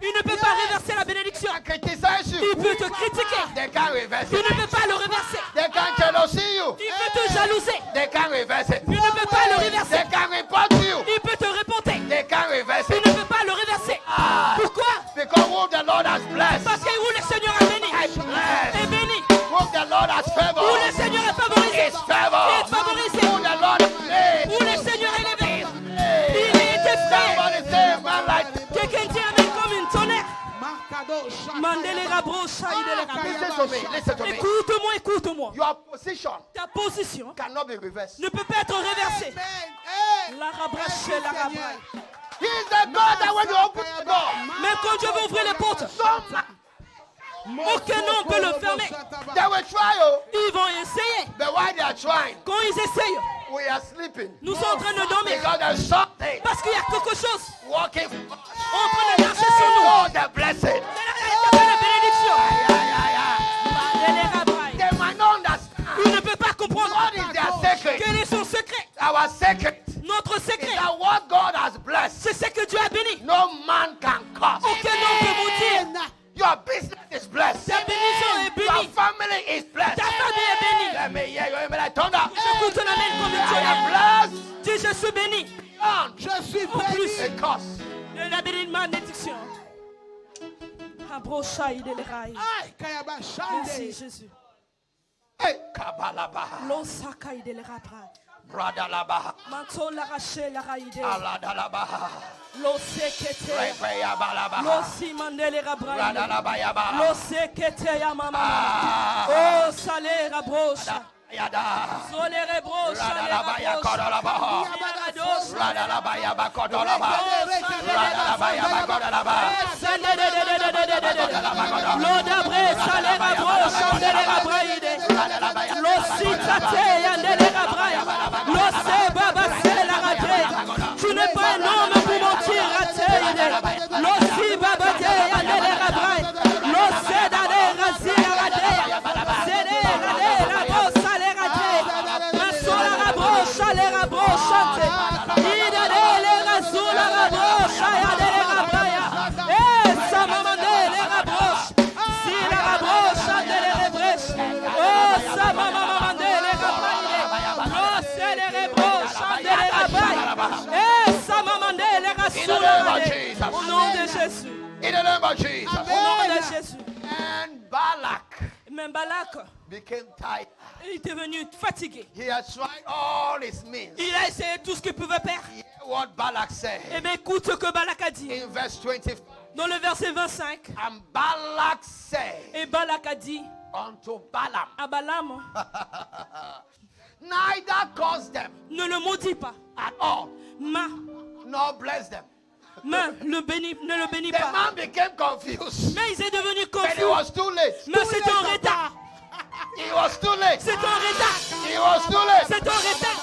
Il ne peut pas reverser la bénédiction. They criticize Il you. peut te critiquer. They can't reverse Il it. ne peut pas le reverser. They can't jealousy you. Il peut te jalouser. They can't reverse it. Il ne peut pas le They reverser. can report you. Il peut te reporter. They can't reverse Il it. ne peut pas le reverser. Pourquoi? Because who the Lord has blessed Parce que où le Seigneur a béni is blessed. est béni. Who the Lord has Où le favored Seigneur est favorisé. is favored. Il est favorisé. Who the Lord has made Où le Seigneur est élevé. is Il a été fait. Somebody say, man, like, Quelqu'un dit amen comme une tonnerre. Mandele Rabro, Shaïdele Rabro. listen to me, listen to me. Écoute-moi, écoute-moi. Your position Ta position cannot be reversed. ne peut pas être reversée. La rabrache, la rabrache. He is the God that when you open the door, Mais quand Dieu veut ouvrir les portes, some aucun homme peut le fermer. they will try you, Ils vont essayer. but while they are trying, Quand ils essayent, we are sleeping. nous sommes en train de dormir. Because there's something Parce qu'il y a quelque chose walking. en train de marcher sur nous. Oh, the blessing. C'est la bénédiction. Yeah. They might not understand. Il ne peut pas comprendre What is their secret? quel est son secret. Our secret Notre is secret, that what God has blessed, c'est ce que Dieu a béni. no man can curse. Aucun homme peut mentir. Your business is blessed. Ta bénédiction est Your bénie. family is blessed. Ta famille est bénie. Let me hear you. Amen. Like thunder. Écoute ton amen comme une I tonnerre. am blessed Dis je suis béni. beyond Je suis En plus béni. a curse. de la bénédiction. Abrochaï de l'eraï. Aïe, Kayaba Merci Shande. Jésus. Hey, Kabalabaha. L'osakaï de l'eraï. Bradalabaha. Manto l'araché l'araïde. Aladalabaha. L'osekete. Repeyabalabaha. L'osimande l'erabraï. Bradalabayabaha. L'osekete ya mama. Ah. Oh salé rabrocha. Yada. Solé rebrocha. Radalabaya Kodalabaha. Yarados. Radalabayaba Kodalabaha. Radalabayaba Kodalabaha. L'odabre salé rabrocha. Ndele rabraïde. L'ositate yandele rabraï. L'ose baba c'est la raté. Tu n'es pas un homme pour mentir raté. L'osi baba te yandele rabraï. L'ose dale razi la raté. Zede rade rabo salé raté. Masola rabrocha le rabrochante. Idade le razoula rabrocha yandele rabraï. Eh sa mamande le rabroche. Si la rabrocha ndele rebreche. Oh sa mamande le rabraï. Oh c'est le rebrocha ndele rabraï. Eh sa mamande le razoula raté. Au nom de Jésus. In the name of Jesus. Au nom de Jésus. And Balak Même Balak, became tired. il était devenu fatigué. He has tried all his means. Il a essayé tout ce qu'il pouvait faire. Hear what Balak said Eh bien, écoute ce que Balak a dit. in verse 20. Dans le verset 25, And Balak said et Balak a dit unto Balaam, à Balaam, neither curse them ne le maudis pas. at all, nor bless them. Ne le bénis The pas. man became confused. Mais il est devenu But it confus. was too late. Mais c'est un retard. It was too late. C'est un retard. It was too late. C'est un retard.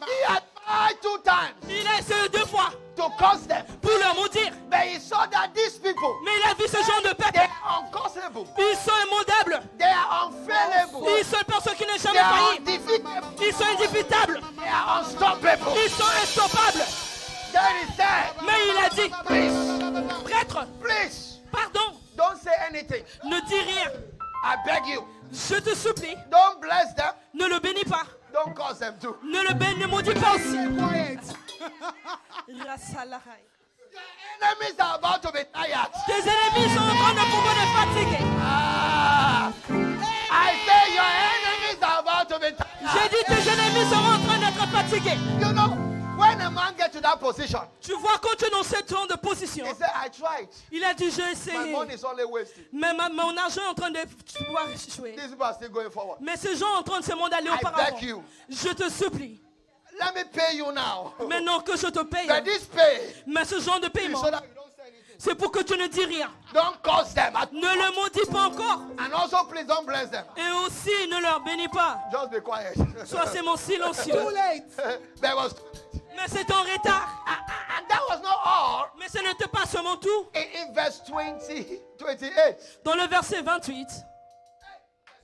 He had tried 2 times Il a essayé 2 fois to curse them. pour leur maudire. But he saw that these people, Mais il a vu ce genre de they peuple. are uncursable. Ils sont immondables. They are unfailable. Ils sont une personne qui n'est They jamais are failli. undefeatable. Ils sont indéfitables. They are unstoppable. Ils sont instoppables. Then he said, Mais il a dit, please, prêtre, please, pardon, don't say anything. ne dis rien. I beg you. Je te supplie, Don't bless them. ne le bénis pas. Don't curse them too. Ne le maudis pas aussi. Quiet. Rassalahai. Enemies are about to be tired. Tes ennemis sont en train de pouvoir te fatiguer. Ah, I say your enemies are about to be tired. J'ai dit tes ennemis seront en train d'être fatigués. You know, when a man gets to that position, Tu vois, quand tu es dans cette zone de position, he said, I tried. il a dit j'ai My essayé. money is only wasted. Mais mon argent est en train de pouvoir échouer. These people are still going forward. Mais ces gens sont en train de se demander d'aller I auparavant. beg you. Je te supplie. Let me pay you now. Maintenant que je te paye. But this pay Mais ce genre de is paiement, so that you don't say anything. c'est pour que tu ne dis rien. Don't curse them. Ne le maudis pas encore. And also, please don't bless them. Et aussi, ne leur bénis pas. Just be quiet. Sois seulement silencieux. Too late. There was, Mais c'est en retard. and that was not all. Mais ce n'était pas seulement tout. In verse 28, Dans le verset 28,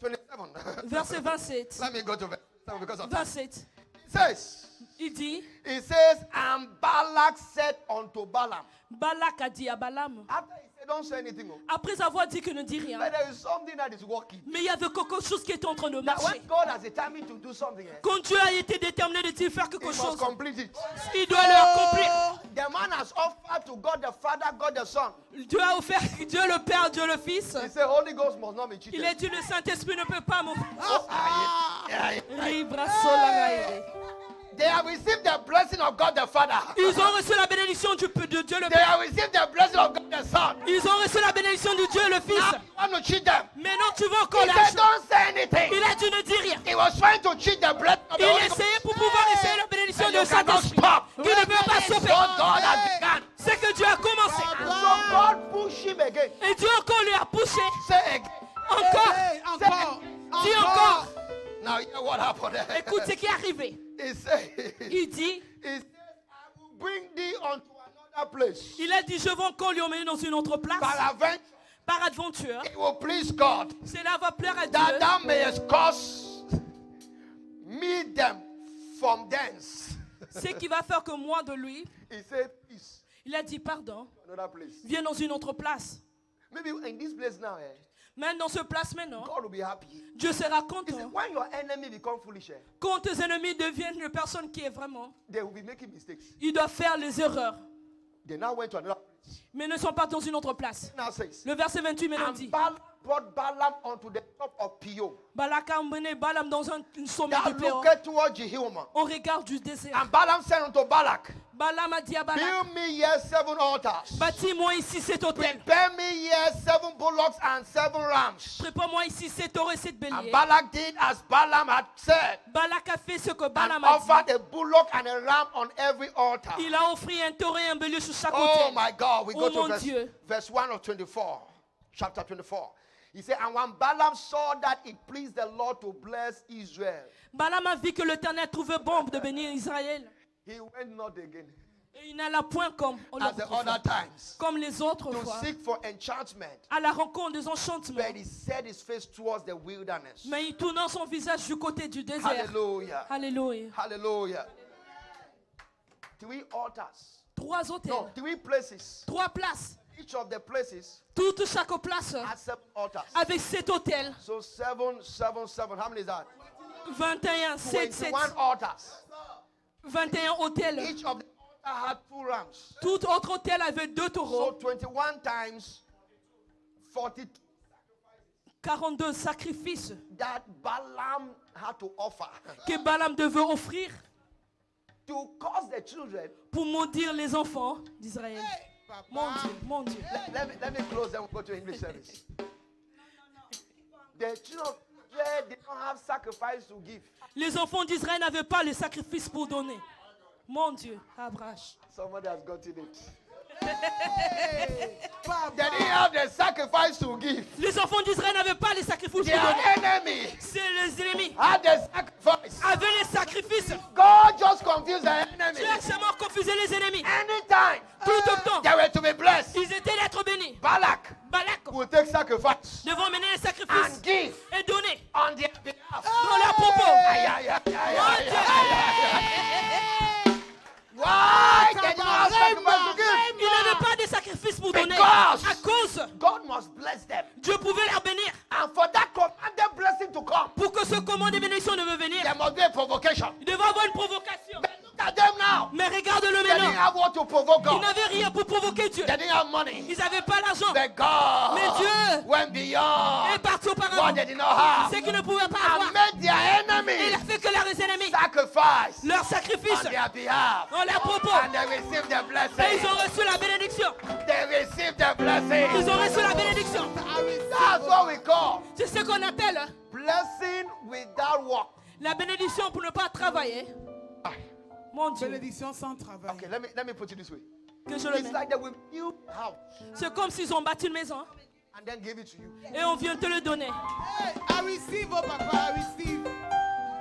27. verset 27, Let me go to verse 27 because of that. 27, It says, il dit, and Balak said unto Balaam. Balak a dit à Balaam, After he said, don't say anything. après avoir dit que ne dis rien, But there is something that is working. mais il y avait quelque chose qui était en train de That when marcher. God has determined to do something, Quand Dieu a été déterminé de faire he quelque must chose, complete it. il doit l'accomplir. The man has offered to God the Father, God the Son. Dieu a offert Dieu le Père, Dieu le Fils. He said, Holy Ghost must not be cheated. Il a dit le Saint-Esprit ne peut pas mourir. They have received the blessing of God the Father. Ils ont reçu la bénédiction de Dieu le They Père. have received the blessing of God the Son. Ils ont reçu la bénédiction de Dieu le Fils. Now you want to cheat them. Maintenant tu veux encore He said, lâcher. don't say anything. Il a dit ne dis rien. He was trying to cheat the blessing of the Il Holy Ghost. essayait pour pouvoir essayer la bénédiction And de you cannot Saint-Esprit. stop. Qui ne peut pas stopper. What God has begun. C'est que Dieu a commencé. And so God pushed him again. Et Dieu encore lui a poussé. Say again. Encore. Hey, encore. Dis encore. Now hear what happened. Écoute ce qui est arrivé. He said, Il dit, I will bring thee unto another place. il a dit, je vais encore lui emmener dans une autre place. Peradventure, Par aventure, it will please God cela va plaire à that Dieu. thou mayest cause me them from thence. C'est qui va faire que moi de lui, He said, peace. il a dit, pardon, Another place. viens dans une autre place. Maybe in this place now, Mais dans ce place maintenant, God will be happy. Dieu sera He said, content. when your enemy become foolish, Quand tes ennemis deviennent une personne qui est vraiment, they will be making mistakes. ils doivent faire les erreurs. They now went to another place. Mais ne sont pas dans une autre place. Now says, Le verset 28 maintenant and dit, Balaam brought Balaam unto the top of Peor, Balak a emmené Balaam dans un sommet that du Péor, looketh toward Jehoram. au regard du désert. And Balaam said unto Balak, Balaam a dit à Balak, build me here 7 altars. bâtis-moi ici cet hôtel. Prepare me here 7 bullocks and 7 rams. Prépare-moi ici 7 taureaux et 7 And béliers. Balak did as Balaam had said, Balak a fait ce que and Balaam a dit. offered a bullock and a ram on every altar. Il a offert un taureau et un bélier sur chaque Oh hôtel. my God, we Oh go to mon Dieu. verse 1 of 24, chapter 24. He said, and when Balaam saw that it pleased the Lord to bless Israel, Balaam a vu que l'Éternel trouvait bon de bénir Israël. he went not again, Et il n'alla point comme, as the other times, comme les autres to fois, seek for enchantment. à la rencontre des enchantements. But he set his face towards the wilderness. Mais il tournant son visage du côté du désert. Hallelujah. Alléluia. Hallelujah. 3 altars. 3 hôtels. No, 3 places. 3 places. Each of the places Toute chaque place had 7 altars. avec 7 hôtels. So 7, 7, 7. How many is that? 21, 7, 7. 21 altars. 21 hôtels. Each of the altars had 2 rams. Tout autre hôtel avait 2 So taureaux. 21 times 42 42 sacrifices that Balaam had to offer que Balaam devait offrir to cause the children. pour maudire les enfants d'Israël. Mon Dieu, mon Dieu. Let me close and we'll go to English service. The children of Israel did not have sacrifice to give. Les enfants d'Israël n'avaient pas les sacrifices pour donner. Mon Dieu, Abrach. Somebody has gotten it. They didn't have the sacrifice to give. Les enfants d'Israël n'avaient pas les sacrifices pour Their donner. enemy C'est les ennemis had the sacrifice. avaient les sacrifices. God just confused the enemy. Dieu a seulement confusé les ennemis. Anytime Tout le temps, they were to be blessed, ils étaient d'être bénis. Balak Balak will take sacrifice devant mener les and sacrifices give et donner on their behalf. dans leur propos. Aïe, aïe, aïe, aïe, aïe, aïe, aïe. Why? They did not have sacrifice to give. Ils n'avaient pas de sacrifices pour donner. Because À cause, God must bless them. Dieu pouvait les bénir. And for that commanded blessing to come, Pour que ce commande de bénédiction ne veut venir, there must be a provocation. il devait avoir une provocation. But look at them now. Mais regarde-le They didn't maintenant. have what to provoke Ils God. n'avaient rien pour provoquer Dieu. They didn't have money. Ils n'avaient pas l'argent. But God Mais Dieu went est beyond parti what auparavant. they did not have. Ce qu'ils ne pouvaient pas And avoir. made their Et il a enemies fait que leurs ennemis, sacrifice leur sacrifice, on their behalf. en leur propos. And they received the Et ils blessing. ont reçu la bénédiction. They received the blessing. Ils ont reçu la bénédiction. That's what we call C'est ce qu'on appelle blessing without work. la bénédiction pour ne pas travailler. Mon Dieu, Bénédiction sans travail. Okay, let me put it this way. que je le It's mets. like they will build a house C'est comme s'ils ont bâti une maison and then give it to you. et on vient te le donner. Hey, I receive, oh papa, I receive.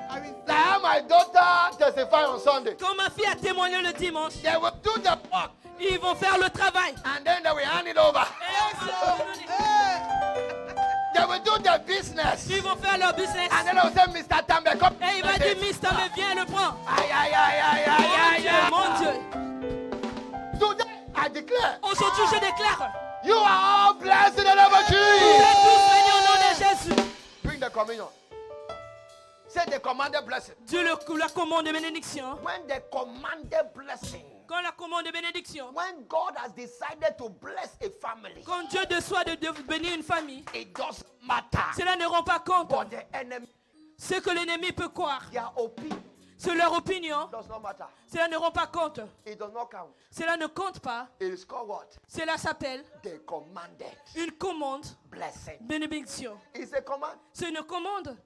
I receive. Like how my daughter testified on Sunday. Quand ma fille a témoigné le dimanche, They will do the work ils vont faire le travail. and then they will hand it over. Et on va leur donner. Hey, They will do the business. Ils vont faire leur business. And then they will say, Mr. Tambe, come. Et il va dire, Mister, mais viens le prendre. Aïe, aïe, aïe, aïe, aïe, aïe, Mon aïe. Dieu. Today, I declare, Aujourd'hui, je déclare. you are all blessed in the name of Vous Jesus. êtes tous bénis au nom de Jésus. Bring the communion. Say the commanded blessing. Dieu la commande de bénédiction. When the commanded blessing, Quand la commande de bénédiction. when God has decided to bless a family, Quand Dieu déçoit de bénir une famille, it doesn't matter cela ne rend pas compte. what the enemy, Ce que l'ennemi peut croire, their opinion c'est leur opinion. does not matter. Cela ne rend pas compte. It does not count. Cela ne compte pas. It is called what? Cela s'appelle The commanded une commande, blessing. bénédiction. It's a command. C'est une commande.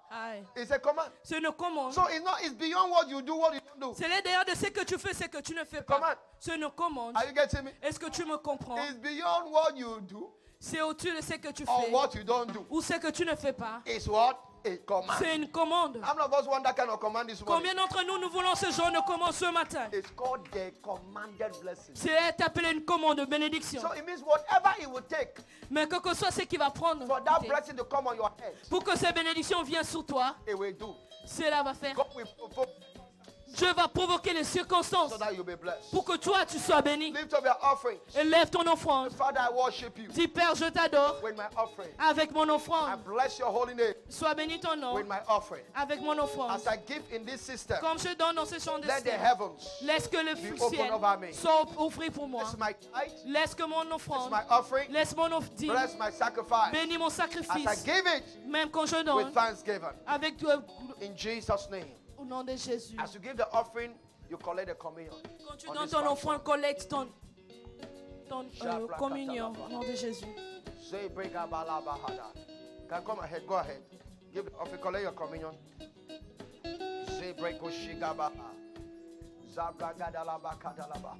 Aïe. It's a command. C'est une commande. So it's beyond what you do, what you don't do. C'est l'intérieur de ce que tu fais, ce que tu ne fais Command. pas. C'est une commande. Are you getting me? Est-ce que tu me comprends? It's beyond what you do C'est au-dessus de ce que tu or fais what you don't do. ou ce que tu ne fais pas. It's what? A command. C'est une commande. How many of us want that kind of command this morning? Combien d'entre nous, nous voulons ce genre de commande ce matin? It's called the commanded blessing. C'est appelé une commande de bénédiction. So it means whatever it will take Mais quel que soit ce qui va prendre for that blessing to come on your head, pour que ces bénédictions viennent sur toi, it will do. cela va faire. God will provoke Dieu va provoquer les circonstances so that you'll be blessed. pour que toi, tu sois béni. Lift up your offering. Élève ton offrande. Father, I worship you Dis, Père, je t'adore with my offering. avec mon I offrande. bless your holy name Sois béni ton nom with my offering. avec mon offrande. As I give in this system, Comme je donne dans ce champ de let the ciel, heavens, laisse que le be open ciel over me. soit ouvert pour moi. this is my tithe, Laisse que mon this is offrande, my offering, laisse mon offre dire, bless my sacrifice. bénis mon As I sacrifice, give it même quand je with donne, thanksgiving. avec toi, In Jesus' name. au nom de Jésus. As you give the offering, you collect the communion. Quand tu on donnes this ton platform. offrande, collecte ton communion au nom de Jésus. Say, break up, balabahada. Can come ahead, go ahead. Give the offering, collect your communion. Say, break, oshigaba. Zabragadalaba kadalaba.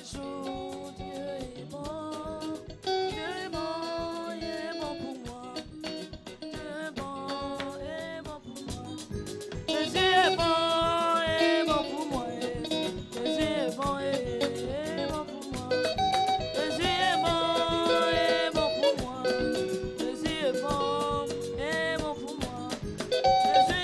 Jour, Dieu est bon, Dieu est bon, il est bon pour moi. Dieu est bon, il est bon pour moi. Jésus est bon, il est bon pour moi. Jésus est bon, il est bon pour moi. Jésus est bon, il est bon pour moi. Jésus est bon, il est bon pour moi. Jésus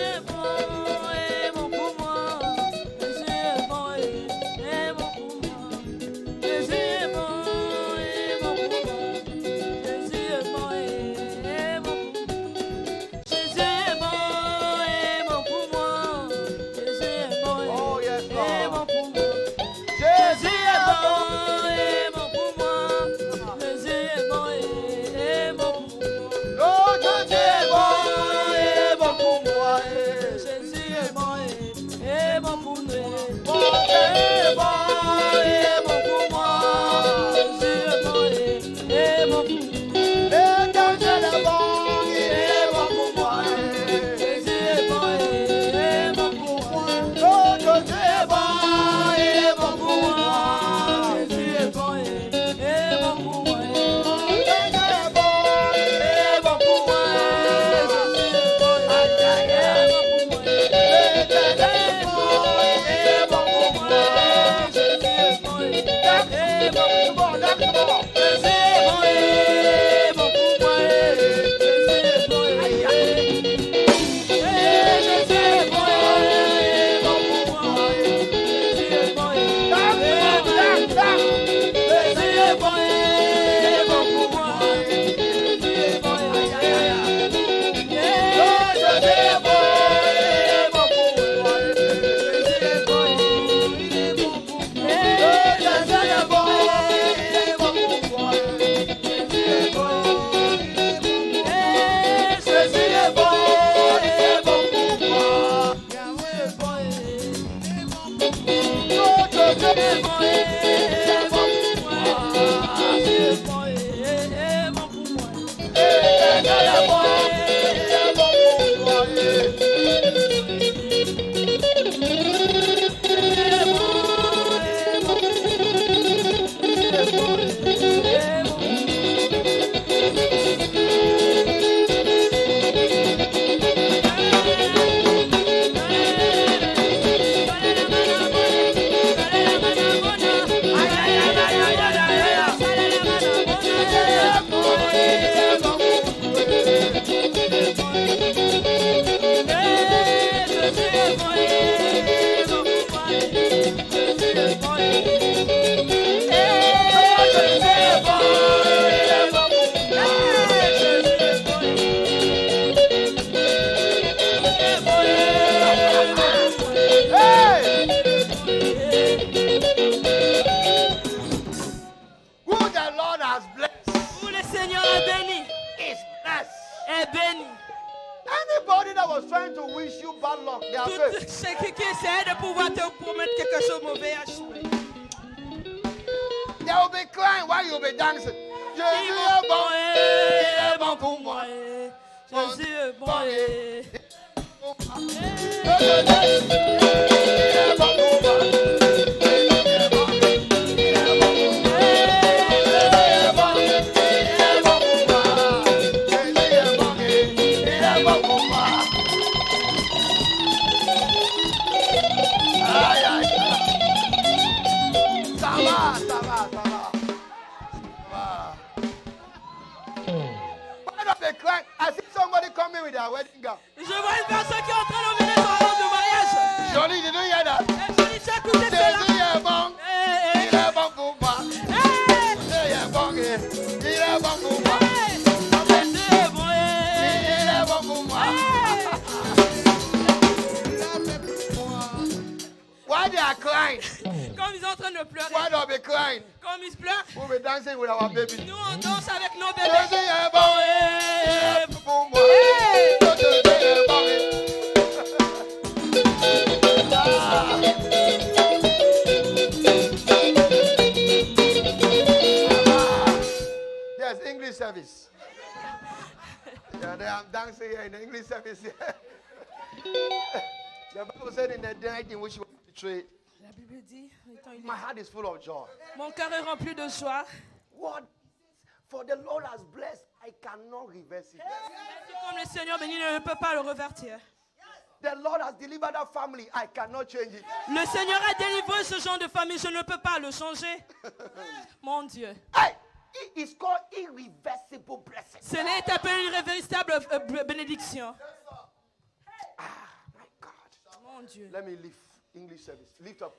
est béni. Anybody that was trying to wish you bad luck, they are Tout failed. ce qui essayait de pouvoir te promettre quelque chose de mauvais a échoué. They will be crying while you will be dancing. Ils Jésus vont est bon, il est bon pour moi. Jésus est bon. Il est bon pour moi. Il est bon pour moi. I see somebody coming with their wedding gown. Je vois une personne qui est en train d'emmener son robe de mariage. Johnny, did you hear that? Johnny, tu as écouté cela? Jésus est bon, il est bon pour moi. Jésus est bon, il est bon pour moi. Jésus est bon, Il est bon pour moi. Why they are crying? Comme ils sont en train de pleurer. Why don't be crying? Comme ils pleurent. We'll be dancing with our baby. Nous on danse avec nos Jésus bébés. est bon, il est bon pour moi. Jésus est bon. Yes, English service. Yeah, they are dancing here in the English service. The Bible said in the night in which you were betrayed, La Bible dit, étant il est- my heart is full of joy. mon cœur est rempli de joie. What? For the Lord has blessed, I cannot reverse it. Comme le Seigneur béni ne peut pas le revertir. The Lord has delivered that family, I cannot change it. Le Seigneur a délivré ce genre de famille, je ne peux pas le changer. Mon Dieu. Hey, it is called irreversible blessing. Cela est appelé une irréversible bénédiction. Ah, my God. Mon Dieu. Let me lift English service. Lift up.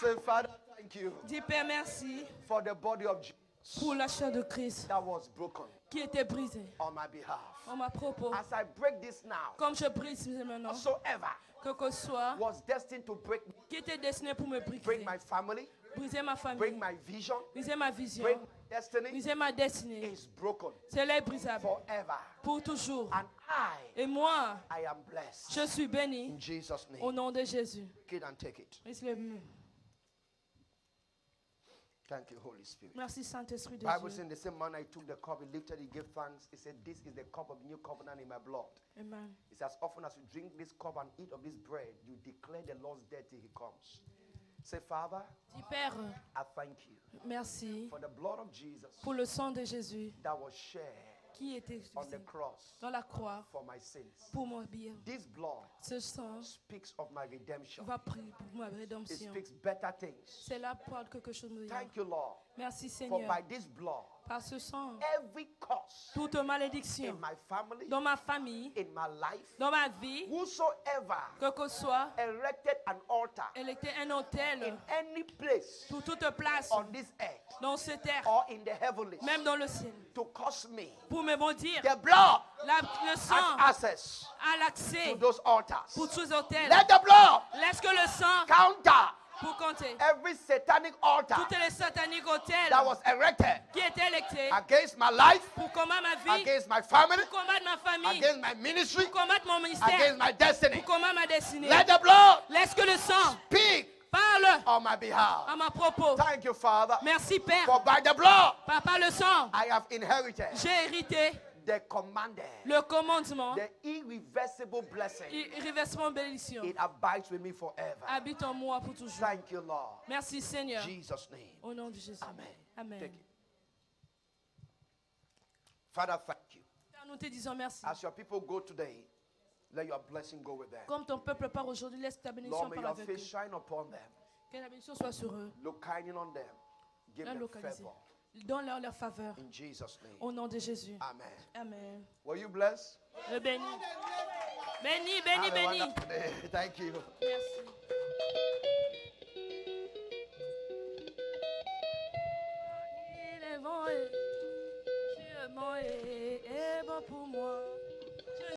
Say, Father, thank you Dis Père merci for the body of Jesus pour la chair de Christ that was broken qui était brisée on my behalf. en ma propos. As I break this now, Comme je brise maintenant, whatsoever que soit was destined to break me, qui était destiné pour me break briser, my family, briser ma break famille, my vision, briser ma vision, break my destiny, briser ma destinée. is broken Cela est brisable forever. pour toujours. And Et moi, I am blessed. je suis béni In Jesus' au name. nom de Jésus. Take it and take it. Thank you, Holy Spirit. Merci Saint-Esprit de Bible Dieu. says in the same manner he took the cup, he lifted, he gave thanks. He said, "This is the cup of new covenant in my blood." Amen. He says, "As often as you drink this cup and eat of this bread, you declare the Lord's death till he comes." Say, Father, Dis Père, I thank you merci for the blood of Jesus pour le sang de Jésus that was shed qui était on the cross dans la croix for my sins. pour mon bien. This blood Ce sang speaks of my redemption. va prier pour ma It rédemption. speaks better things. C'est là pour quelque chose de bien. Thank you, Lord, Merci for Seigneur. by this blood, Par ce sang, every curse toute in malédiction my family, dans ma famille, in my life, dans ma vie, whosoever que soit, erected an altar elle était un in hôtel any place pour toute place on this earth dans cette terre, or in the heavenlies même dans le ciel, to curse me, pour me maudire. the blood Le has sang access a l'accès to those altars. pour tous les hôtels. Let the blood Laisse que le sang, counter pour compter, every satanic altar toutes les sataniques hôtels that was erected qui étaient électés against my life, pour combattre ma vie, against my family, pour combattre ma famille, against my ministry, pour combattre mon ministère, against my destiny. pour combattre ma destinée. Let the blood Laisse que le sang speak parle on my behalf. à ma propos. Thank you, Father, Merci Père. for by the blood Par le sang, I have inherited j'ai hérité the commanded, le commandement, the irreversible blessing. reversement bénédiction. It abides with me forever. Habite en moi pour toujours. Thank you, Lord. Merci Seigneur. Jesus' name. Au nom de Jésus. Amen. Amen. Take it. Father, thank you. Père, nous te disons merci. As your people go today, let your blessing go with them. Comme ton peuple part aujourd'hui, laisse ta bénédiction Lord, may parler your avec eux. face shine upon them. Que la bénédiction soit sur eux. Look kindly on them. Give La them localiser. favor. Donne-leur leur faveur. In Jesus' name. Au nom de Jésus. Amen. Amen. Were you blessed? Le béni. Béni, béni, Have a béni. wonderful day. Thank you. Merci. Il est bon et Dieu est bon et est bon pour moi.